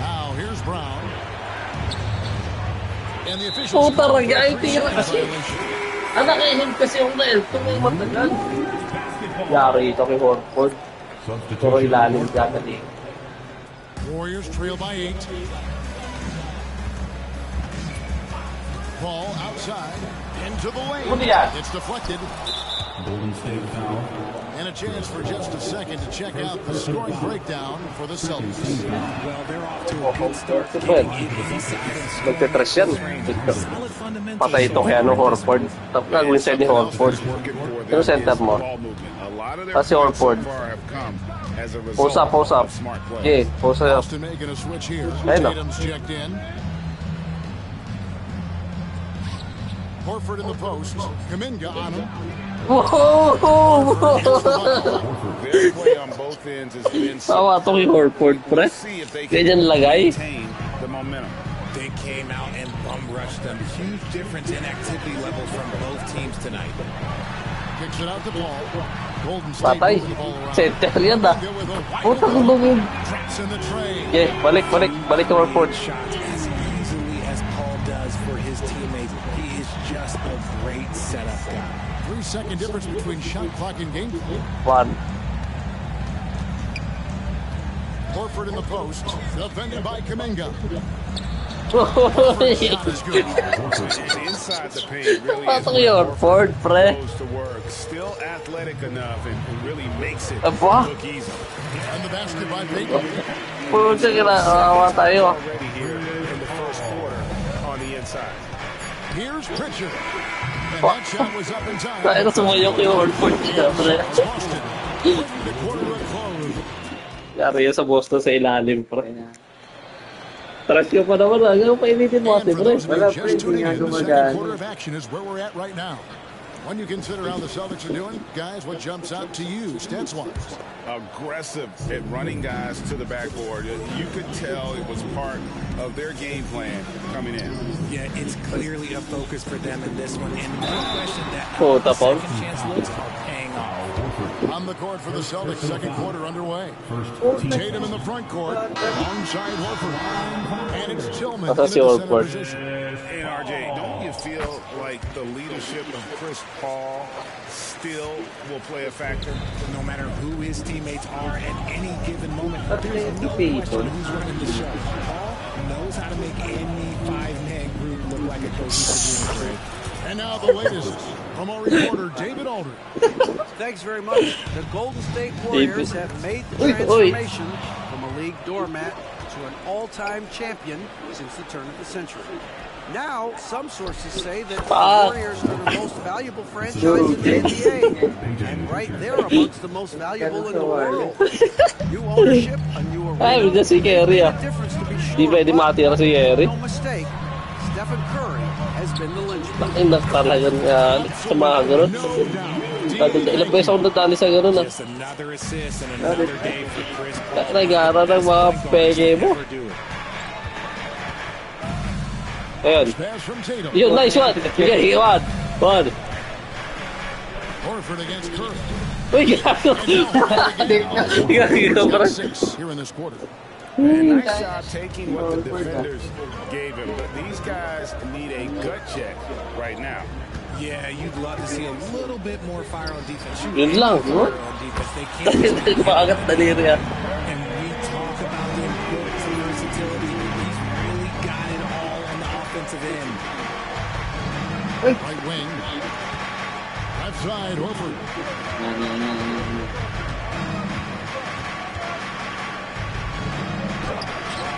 Now here's Brown. And the officials. Puta raga ay tira kasi. Anak ihim kasi yung nail. Tumay matagal. Yari ito kay Horford. Puro ilalim dyan na din. Warriors trail by 8. Ball outside into the lane. It's deflected. Golden State foul. And a chance for just a second to check out the scoring breakdown for the Celtics. Well, they're off to a good start getting it inside and Magte-trash yan. Patay ito kaya no Horford. Tapos gagawin side ni Horford. Yung center mo. Kasi Horford. Post up. Okay, post up. Ayun no. Horford in the post. Kuminga on him. Their play on both ends has been Tawa ito kay Horford, pre. Ganyan lagay. the momentum. They came out and bum rushed them. Huge difference in activity level from both teams tonight. Kicks it out to Paul. Golden State Patay. moving the ball around. Center yan ah. Putang lumog. Traps in the tray. Okay, balik kay Horford. Shots as easily as Paul does for his teammates. He is just a great setup guy. 3-second difference between shot clock and game clock. 1. Horford in the post. Defended by Kuminga. Inside the paint really Pasok kay Horford, pre. goes to work. Still athletic enough and really makes it Aba. look easy. And the basket by Payton. Puta ka na, awa tayo. Already here in the first quarter on the inside. Here's Pritchard. And that shot was up in time. Tayo na sumayo kay Horford siya, pre. Boston. The quarter will close. Yari yan sa Boston sa ilalim, pre. Trash ka pa naman ah. Gano'n painitin mo ate, And for pre. those of you just tuning in, the second quarter of action is where we're at right now. When you consider how the Celtics are doing, guys, what jumps out to you, stats-wise? Aggressive at running guys to the backboard. You could tell it was part of their game plan coming in. Yeah, it's clearly a focus for them in this one, and no question that Tapos. second chance looks are paying off. On the court for the Celtics, second quarter underway. Tatum in the front court, alongside Horford. And it's Tillman in the center position. And RJ, don't you feel like the leadership of Chris Paul still will play a factor? No matter who his teammates are at any given moment, there's no question who's running the show. Paul knows how to make any five-man group look like a cohesive unit. And now the latest from our reporter, David Aldridge. Thanks very much. The Golden State Warriors have made the transformation from a league doormat to an all-time champion since the turn of the century. Now, some sources say that the Warriors are the most valuable franchise in the NBA. And right there amongst the most valuable in the world. New ownership, a new Ay, arena, si Kerry ah. difference to be Di sure. pwede matira si Kerry. No mistake, Stephen Curry has been the linchpin. Ay, talagang sa mga ganun. Ilang beses ako nadali sa ganun ah. Just another assist and another day for Chris Paul. Nagara ng mga pege mo. Ayan. Yun, nice one. Okay, one. Horford against Curry. Uy, gago. Gago. Here in this quarter. And nice job taking what the defenders gave him. But these guys need a gut check right now. Yeah, you'd love to see a little bit more fire on defense. Yun lang, no? They can't. Maagat daliri ah. And we talk about the importance of versatility. He's really got it all on the offensive end. Right wing. Left side, Horford.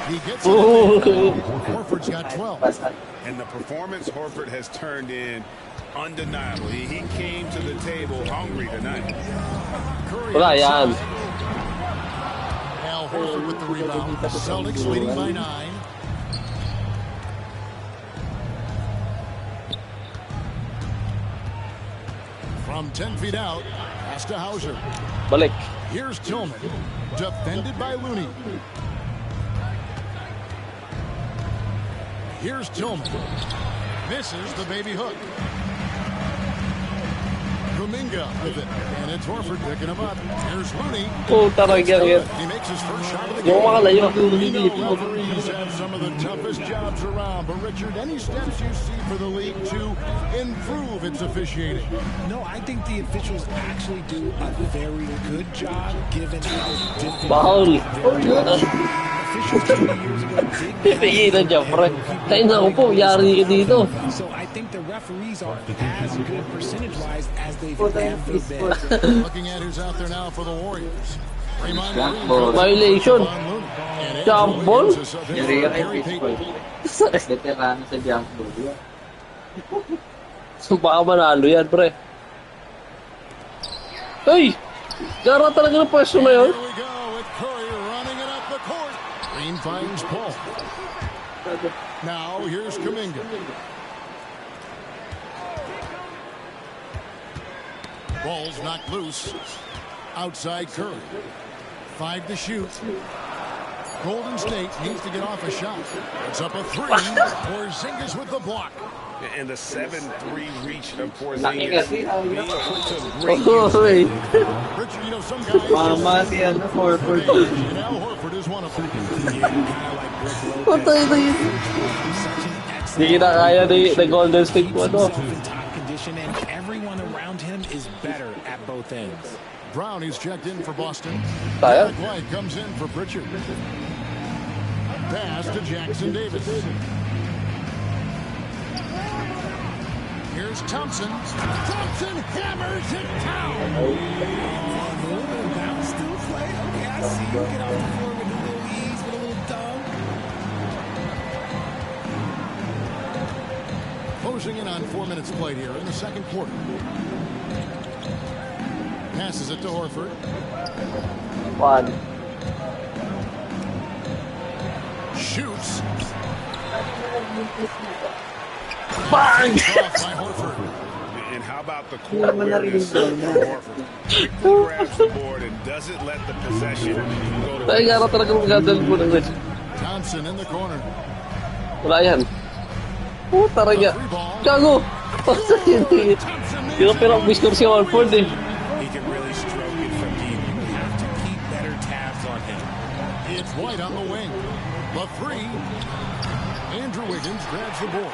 He gets it. Horford's got 12. And the performance Horford has turned in undeniable. He came to the table hungry tonight. Wala yan. Al Horford with the rebound. The Celtics leading by 9. From 10 feet out, pass to Hauser. Balik. Here's Tillman, defended by Looney. Here's Tillman. Misses the baby hook. Kuminga with it. And it's Horford picking him up. Here's Looney. Puta na yan. He makes his first shot of the Yung mga layo. game. We know referees have some of the toughest jobs around. But Richard, any steps you see for the league to improve its officiating? No, I think the officials actually do a very good job given how difficult Bahol. officials 20 years ago did Pipigilan niya, pre. Tayo na ako po, yari ka dito. So I think the referees are as good percentage-wise as they've ever been. Looking at who's out there now for the Warriors. Violation. Jump ball. Veterano sa jump ball. So baka manalo yan, pre. Ay! Gara talaga ng pwesto na yun. Here we go with Curry running it up the court. Green finds Paul. Now here's Kuminga. Ball's knocked loose. Outside Curry. 5 to shoot. Golden State needs to get off a shot. It's up a 3. Porzingis with the block. And the 7-3 reach of Porzingis being put to great use. Richard, you know, some guys Mama, yan na Horford. and Al Horford is one of them. Patay na yun. Hindi kinakaya ni Golden State po, ano? Top condition, and everyone around him is better at both ends. Brown is checked in for Boston. Tayo. Alec White comes in for Pritchard. Pass to Jackson Davis. Here's Thompson. Thompson hammers it down. Bounce still play. Okay, I see you get off the floor with a little ease, with a little dunk. Closing in on 4 minutes played here in the second quarter. Passes it to Horford. One. Shoots. Bang! Off by Horford. And how about the court awareness from Horford? Quickly grabs the board and doesn't let the possession go to Ay, gara talaga magdadal po ng Rich. Thompson in the corner. Wala yan. Puta rin niya. Gago! Hindi. Hindi ko pinag-biscore si Horford eh. He can really stroke it from deep. You have to keep better tabs on him. It's White on the wing. The 3. Andrew Wiggins grabs the board.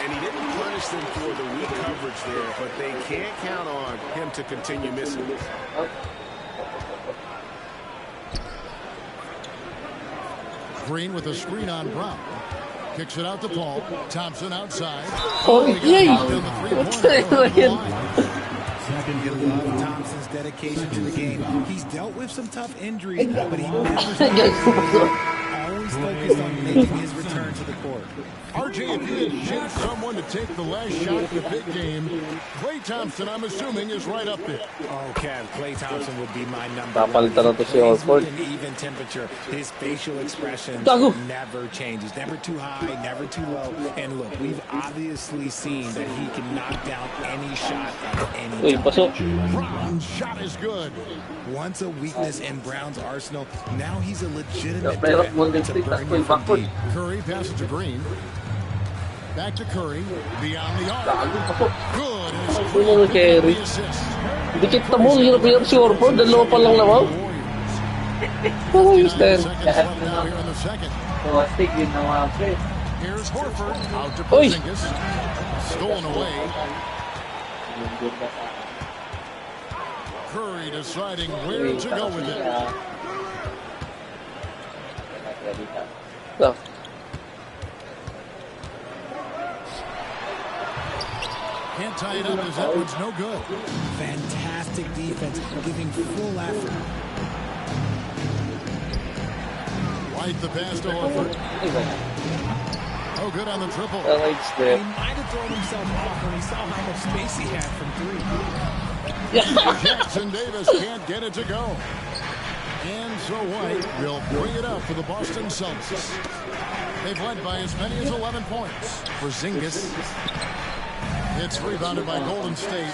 And he didn't punish them for the weak coverage there, but they can't count on him to continue missing. Green with a screen on Brown. Kicks it out to Paul. Thompson outside. Oh, yay! You love Thompson's dedication to the game. He's dealt with some tough injuries, but he never always focused on making his return to the court. RJ, if you had choose someone to take the last shot in the big game, Klay Thompson, I'm assuming, is right up there. Oh, Kev, Klay Thompson would be my number Papalitan na one. to si Horford. An even temperature. His facial expression Gago. never changes. Never too high, never too low. And look, we've obviously seen that he can knock down any shot at any Uy, time. pasok. Brown's shot is good. Once a weakness in Brown's arsenal, now he's a legitimate Pero threat Golden to State, bring takbo you yung from backward. deep. Curry passes to Green. Back to Curry. Beyond the arc. Good. Ano naman carry? The assist. Dikit na mo, hirap-hirap si Horford. Dalawa pa lang naman. Ayos na yan. Seconds left now here in the second. Plastic yun na mga pre. Here's Horford. Out to Oy! Porzingis. Stolen away. Curry deciding where to go with it. No. Can't tie it up as that one's no good. Fantastic defense, giving full effort. White the pass to Horford. Oh, good on the triple. Alright, He step. might have thrown himself off when he saw how much space he had from three. Jackson Davis can't get it to go. And so White will bring it up for the Boston Celtics. They've led by as many as 11 points. Porzingis. It's rebounded by Golden State.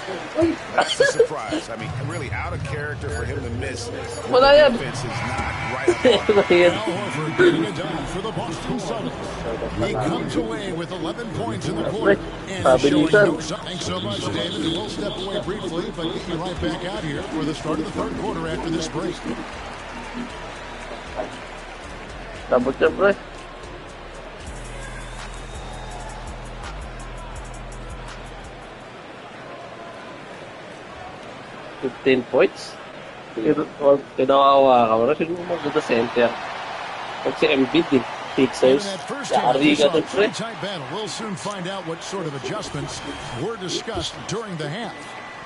That's a surprise. I mean, really out of character for him to miss. Wala The yan. defense is not right up on him. Al Horford getting it done for the Boston Celtics. He comes away with 11 points in the quarter. And showing no sign. Thanks so much, David. We'll step away briefly, but get you right back out here for the start of the third quarter after this break. Double check, pre. $15 points. Kinawawa ka mo na. Siguro maganda center. Pag si Embiid eh. Sixers. Yari ka dun, pre. We'll soon find out what sort of adjustments were discussed during the half.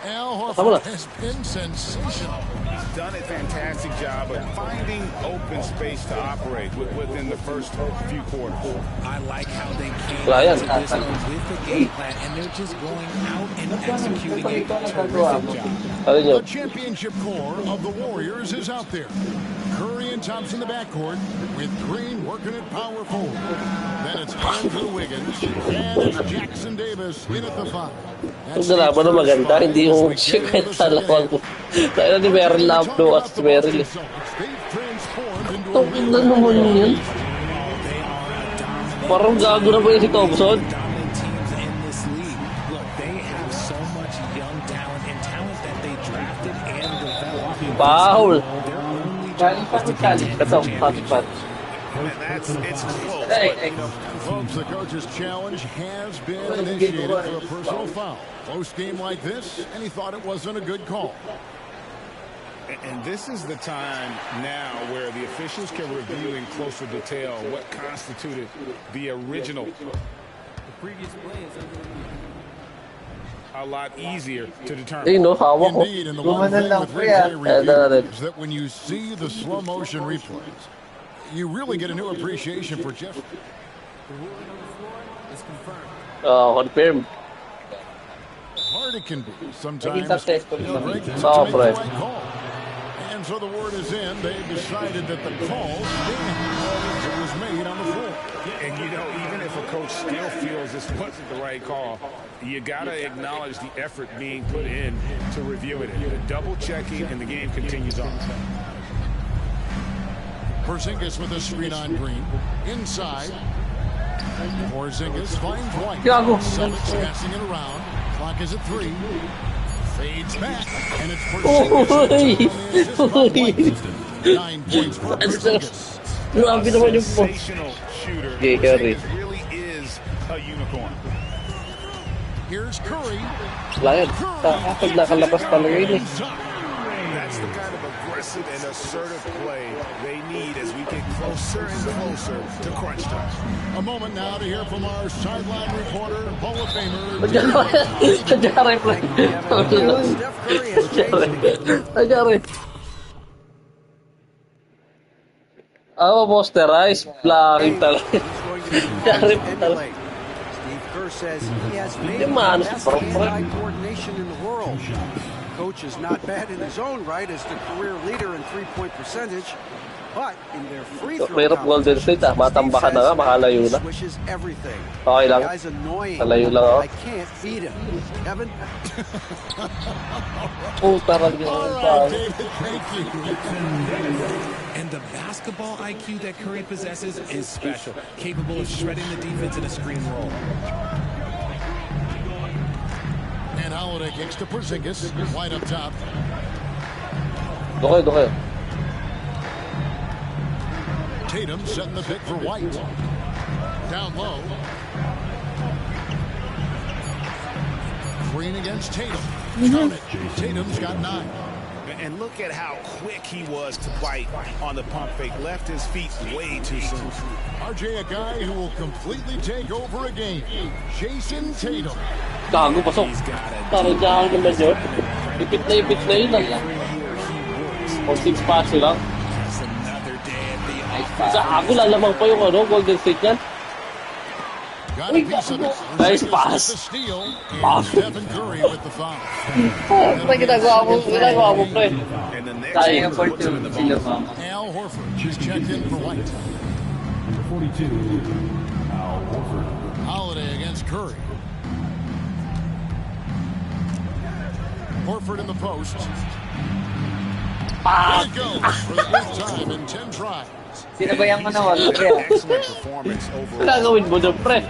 Al Horford has been sensational. He's done a fantastic job of finding open space to operate within the first few quarters. I like how they came into this one with the game plan, and they're just going out and executing a terrific job. The championship core of the Warriors is out there. Curry and Thompson in the backcourt with Green working at power forward. Then it's Andrew Wiggins and it's Jackson Davis in at the 5. Ang galaban na maganda, hindi yung sikat sa lawang ko. Tayo ni Meryl Love do at si Meryl. Tungin na naman yan. Parang gago na ba yun si Thompson? Foul! Ito, hot. It's close. Folks, the coach's challenge has been initiated for a personal foul. Close game like this, and he thought it wasn't a good call. And this is the time now where the officials can review in closer detail what constituted the original. The previous play is a lot easier to determine. Indeed, and the one thing with replay review is that when you see the slow motion replays, you really get a new appreciation for Jeff. Confirmed. Hard it can be sometimes to make the right call. And so the word is in. They decided that the call was made on the floor. And you know, even if a coach still feels this wasn't the right call, you got to acknowledge the effort being put in to review it. The double checking, and the game continues on. Porzingis with a screen on Green. Inside. Porzingis finds White. Celtics passing it around. Clock is at 3. Fades back. And it's Porzingis. 9 points for Porzingis. Sensational shooter. He really is a unicorn. Here's Curry. That's the kind of aggressive and assertive play they need as we get closer and closer to crunch time. A moment now to hear from our sideline reporter, Hall of Famer. Posterize, blocking talaga. Steve Kerr says he has made the best hand-eye coordination in the world. Coach is not bad in his own right as the career leader in three-point percentage, but in their free throw Golden State, matambakan na nga, makalayo na. Swishes everything. Okay lang. The guy's annoying. Malayo lang ako. I can't beat him. Kevin? Thank you. And the basketball IQ that Curry possesses is special, capable of shredding the defense in a screen roll. And Holiday kicks to Porzingis, wide up top. Okay. Tatum setting the pick for White. Down low. Green against Tatum. Count it. Tatum's got 9. And look at how quick he was to bite on the pump fake. Left his feet way too soon. RJ, a guy who will completely take over a game. Jason Tatum. Gago, pasok. Parang dyan naman yun. Ipit na yun lang. O 6 pass lang. Gago, lalamang pa yung Golden State yan. Nice pass. Pass. Ginagawa mo, pre. Kaya yung part yun. Al Horford is checked in for White. Number 42, Al Horford. Holiday against Curry. Horford in the post. There it goes for the first time in 10 tries. Sinabayan mo na wala. Excellent performance overall. Gagawin mo doon, pre.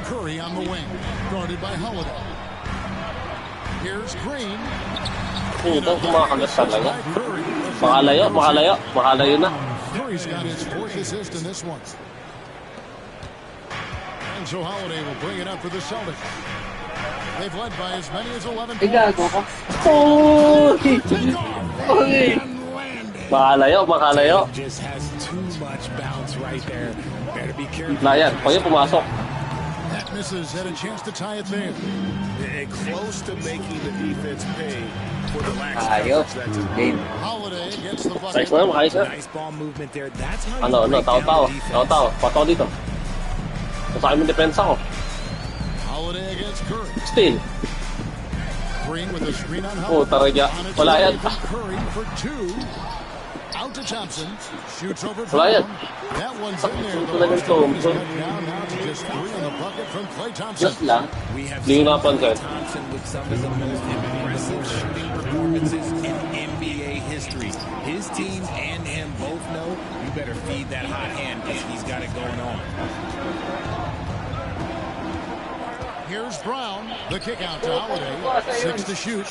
Curry on the wing, guarded by Holiday. Here's Green. Putang kumakagat talaga. Makalayo na. Curry's got his 4th assist in this one. And so Holiday will bring it up for the Celtics. They've led by as many as 11 points. Makalayo. Just has too much bounce right there. Better be careful. Layan, pag pumasok. That misses, had a chance to tie it there. And close to making the defense pay for the lax Ayos. Game. Holiday gets the bucket. Nice naman, ayos na. Nice ball movement there. That's how you Ano, break down tao. the defense. Pataw dito. Masakit yung depensa ko. Holiday against Curry. Steal. Green with a screen on Oh, Holiday. taragya. Wala yan. Curry for two. Out to Thompson. Shoots over Wala yan. Brown. That one's in there. Ito talagang Thompson. Down now to just three on the bucket from Klay Thompson. Just lang. We have Hindi ko seen napansin. Thompson with some of the most impressive shooting performances in NBA history. His team and him both know you better feed that hot hand because he's got it going on. Here's Brown. The kick out to Holiday. 6 to shoot.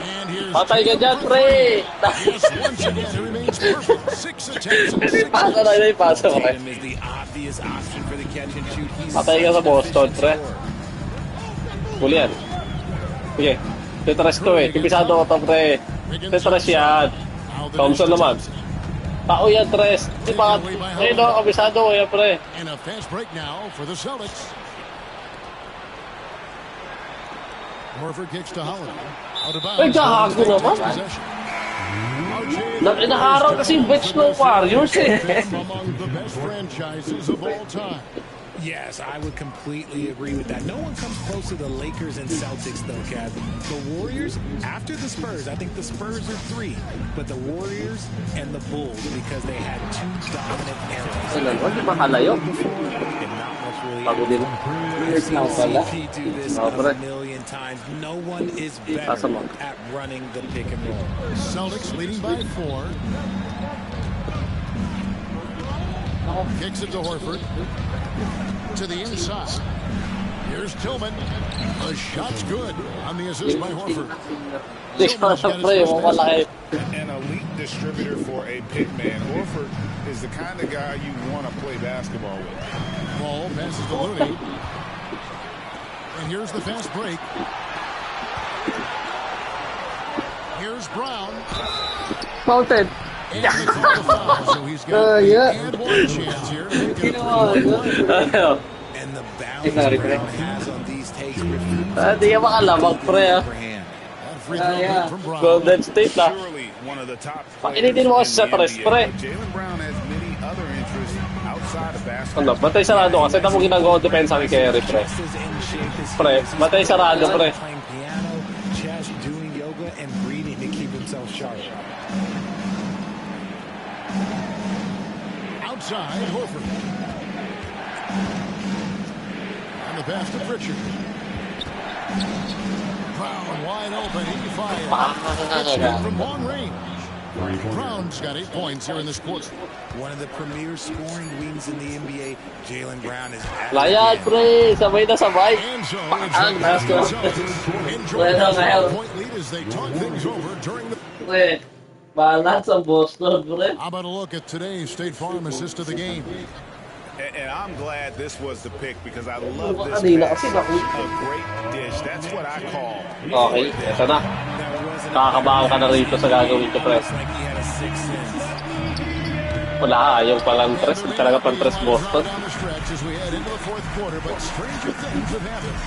And here's Patay ka dyan, pre! Yes, once again, it remains perfect. 6 attempts and 6 Pasa na yun, pasa mo. Tatum is the obvious option for the catch and shoot. He's Patay ka sa Boston, pre. Huli yan. Sige. Tetras to eh. Tipisado ko to, pre. Tetras yan. Thompson naman. Tao yan, tres. Di ba? Ayun o, kabisado ko yan, pre. And a fast break now for the Celtics. Horford kicks to Holiday. Out of bounds. Ay, gago naman. Nakaharap kasi yung bench ng Warriors eh. Among the best franchises of all time. Yes, I would completely agree with that. No one comes close to the Lakers and Celtics, though, Kat. The Warriors, after the Spurs, I think the Spurs are 3, but the Warriors and the Bulls, because they had 2 dominant eras. Huwag yung makalayo. And not much really. Bago din. We've seen CP do this a million times. No one is better at running the pick and roll. Celtics leading by 4. Kicks it to Horford. To the inside. Here's Tillman. The shot's good on the assist by Horford. An elite distributor for a pick man. Horford is the kind of guy you want to play basketball with. Ball passes to Looney. And here's the fast break. Here's Brown. Mounted. So he's got and one chance here. And the balance Brown has on these takes. Hindi ka makalabag, pre. Golden State na. Painitin mo kasi sa tres, pre. Ano, batay sarado kasi tamo ginagawa depensa ni Kerry, pre. Pre, batay sarado, pre. Playing piano, chess, doing yoga, and breathing to keep himself sharp. Outside, Horford. And the pass to Pritchard. Brown wide open. He fires. It's from long range. Brown's got 8 points here in this quarter. One of the premier scoring wings in the NBA, Jaylen Brown is at Layan, pre. Sabay na sabay. And so Ang nasko. enjoy the point lead as they talk things over during the... Pre, balance ang Boston, pre. How about a look at today's State Farm assist of the game? And I'm glad this was the pick because I love this Kanina pass. kasi A great dish. That's what I call. Okay, eto na. Kakabahan ka na rito sa gagawin ko, pre. Wala, ayaw palang tres. Talaga pang tres Boston. Down the stretch as we head into the fourth quarter, but stranger things have happened.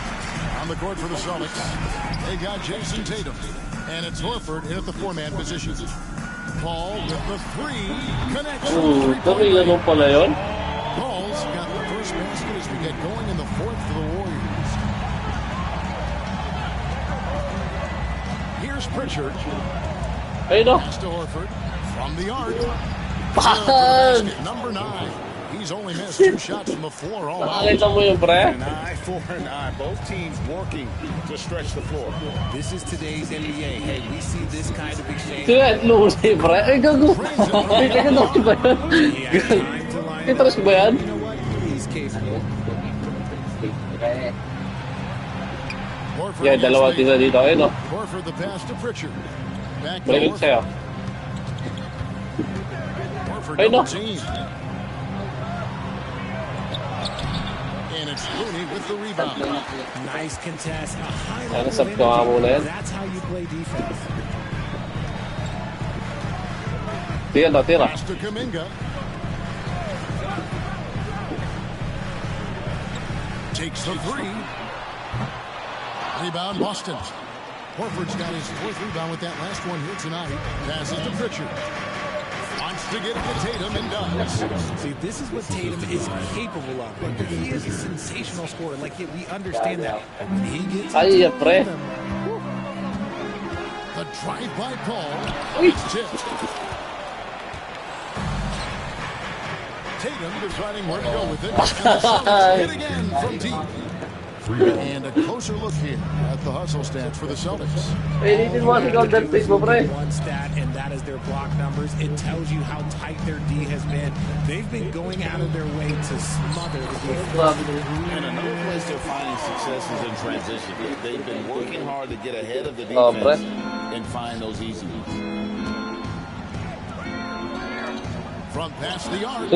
On the court for the Celtics, they got Jason Tatum, and it's Horford in at the 4-man position. Paul with the 3 connects. Dami ganun pala yun. Paul's got the first basket as we get going in the fourth for the Warriors. Here's Pritchard. Ayun o. Pass to Horford from the arc. Bahan! Number 9. He's only missed 2 shots from the floor all out. Nakakita mo yun, pre? An eye for an eye. Both teams working to stretch the floor. This is today's NBA. Hey, we see this kind of exchange. Sige, lusi, pre. Ay, gago. Ay, gago ba yan? Itras ba yan? You know what? He's capable. Yeah, dalawa tisa dito. Ayun o. Horford the pass to Pritchard. Back to Balik sa'yo. Horford Ayun o. double team. And it's Looney with the rebound. Nice contest. A high Ay, level nasab of ko nga muna energy. yan. That's how you play defense. Tira, tira. Pass to Kuminga. Takes the three. Rebound, Boston. Horford's got his 4th rebound with that last one here tonight. Passes to Pritchard. Wants to get it to Tatum and does. See, this is what Tatum is capable of. Like, he is a sensational scorer. Like, we understand that. But when he gets into the rhythm, the drive-by call. It's tipped. Tatum deciding where to go with it. And the Celtics hit again from deep. And a closer look here at the hustle stats for the Celtics. One stat, and that is their block numbers. It tells you how tight their D has been. They've been going out of their way to smother the defense. And another place they're finding success is in transition. They've been working hard to get ahead of the defense and find those easy ones. From past the arc.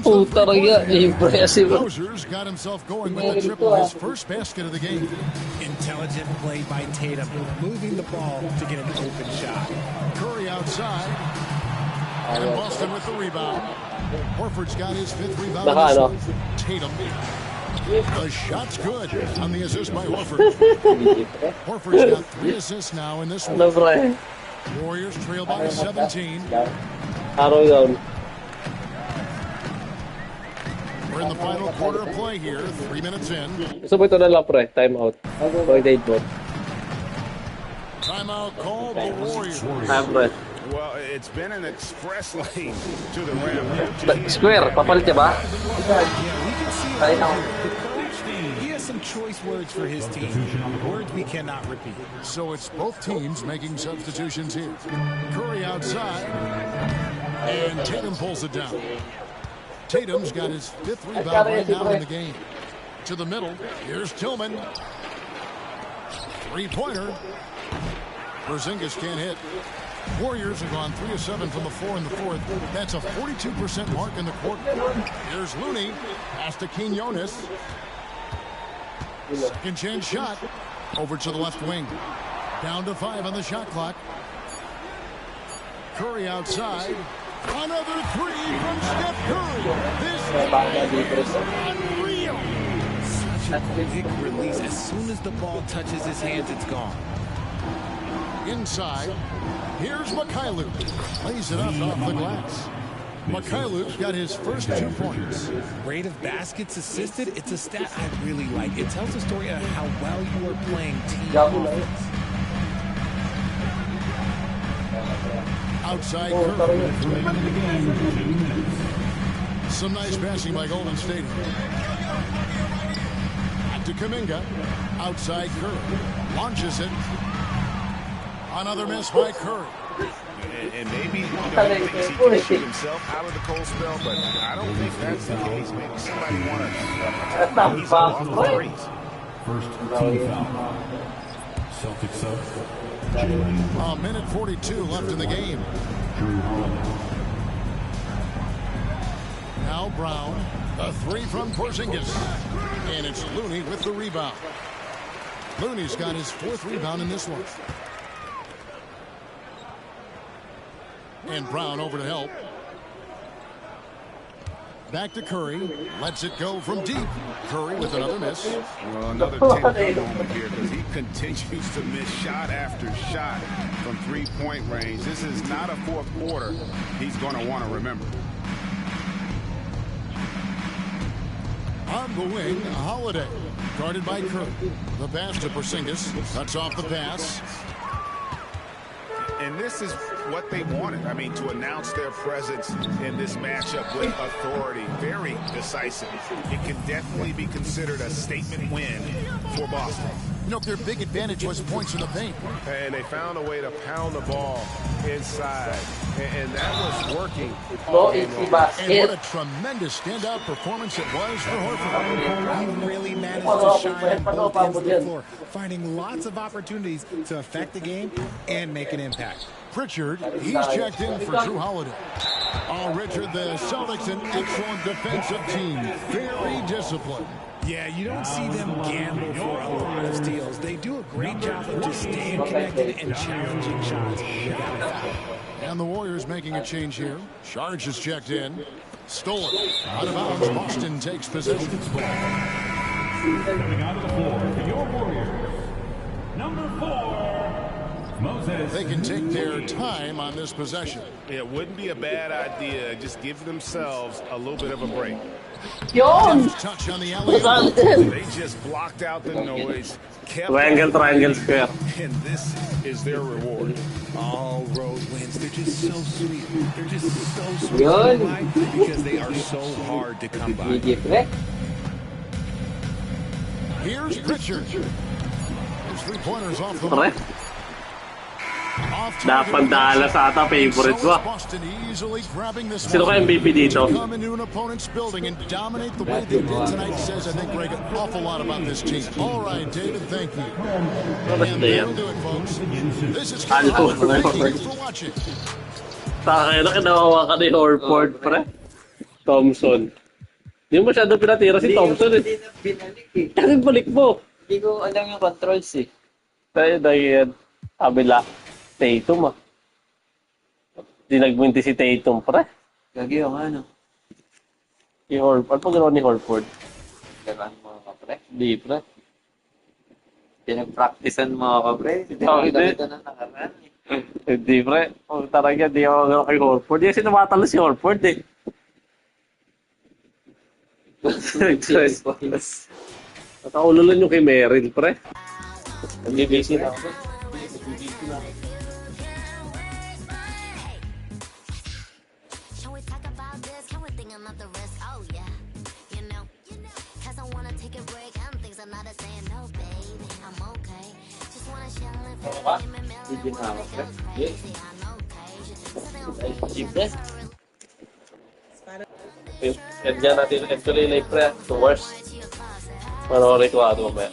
Puta lagi, impressive. Rozier's got himself going with the triple, his first basket of the game. Intelligent play by Tatum, moving the ball to get an open shot. Curry outside. And Boston with the rebound. Horford's got his 5th rebound. Tatum. The shot's good on the assist by Horford. Horford's got 3 assists now in this one. Warriors trail by 17. We're in the final quarter of play here, 3 minutes in. So ito na lang pre, time out. Timeout called the Warriors. Well, it's been an express lane to the rim. Square, papalit niya ba? He has some choice words for his team. Words we cannot repeat. So it's both teams making substitutions here. Curry outside. And Tatum pulls it down. Tatum's got his 5th rebound right now in the game. To the middle. Here's Tillman. 3-pointer. Porzingis can't hit. Warriors have gone 3 of 7 from the floor in the 4th. That's a 42% mark in the quarter. Here's Looney. Pass to Quinones. Second chance shot. Over to the left wing. Down to 5 on the shot clock. Curry outside. Another 3 from Steph Curry. This is unreal. Such a quick release. As soon as the ball touches his hands, it's gone. Inside. Here's Mikhailuk. Lays it up off the glass. Mikhailuk's got his first 2 points. Rate of baskets assisted. It's a stat I really like. It tells a story of how well you are playing team offense. Outside Curry. Some nice passing by Golden State. Back to Kuminga. Outside Curry. Launches it. Another miss by Curry. And maybe he thinks he can shoot himself out of the cold spell, but I don't think that's the case. Maybe somebody want to he's off the threes. First team foul. Celtics up. A minute 42 left in the game. Now Brown. A 3 from Porzingis. And it's Looney with the rebound. Looney's got his 4th rebound in this one. And Brown over to help. Back to Curry. Lets it go from deep. Curry with another miss. Well, another 10-point moment here because he continues to miss shot after shot from 3-point range. This is not a 4th quarter he's going to want to remember. On the wing, Holiday. Guarded by Curry. The pass to Porzingis. Cuts off the pass. And this is what they wanted. I mean, to announce their presence in this matchup with authority. Very decisive. It can definitely be considered a statement win for Boston. You know, their big advantage was points in the paint. And they found a way to pound the ball inside. And that was working. And what a tremendous standout performance it was for Horford. He really managed to shine on both ends of the floor, finding lots of opportunities to affect the game and make an impact. Pritchard, he's checked in for Drew Holiday. Oh, Richard, the Celtics, an excellent defensive team. Very disciplined. Yeah, you don't see them gamble for a lot of steals. They do a great job of just staying connected and challenging shots without a foul. And the Warriors making a change here. Charge is checked in. Stolen. Out of bounds. Boston takes possession. Coming out of the floor for your Warriors, number 4, Moses. They can take their time on this possession. It wouldn't be a bad idea. Just give themselves a little bit of a break. Touch on the alley. They just blocked out the noise. Triangle, square. And this is their reward. All road wins. They're just so sweet. They're just so sweet to come by because they are so hard to come by. Here's Pritchard. His 3-pointers off the mark. Dapat Dallas ata favorite ko. Sino kaya MVP dito? Come into an opponent's building and dominate the way they did tonight says I think Greg an awful lot about this team. All right, David, thank you. And that'll do it, folks. This is Thank you for watching. Takay na kinawawa ka ni Horford, pre. Thompson. Hindi mo masyado pinatira si Thompson eh. Kasi balik mo. Hindi ko alam yung controls eh. Tayo dahil kabila. Tatum ah. Di nag-20 si Tatum, pre. Gagi yung ano. Si Horford. Ano pa gano'n ni Horford? Gano'n mo ka, pre? Di, pre. Pinag-practicean mo ka, pre. Hindi Oh, mo hindi. ito na nakaraan eh. Hindi, pre. Oh, talaga, di ako gano'n kay Horford. Di kasi namatalo si Horford eh. Nakaululan yung kay Merrill, pre. Nag-busy na ako. Nag-busy na ako. Hindi na ako, pre. Cheapness. Yan dyan natin actually live pre. 2 hours. Manori ko ato mamaya.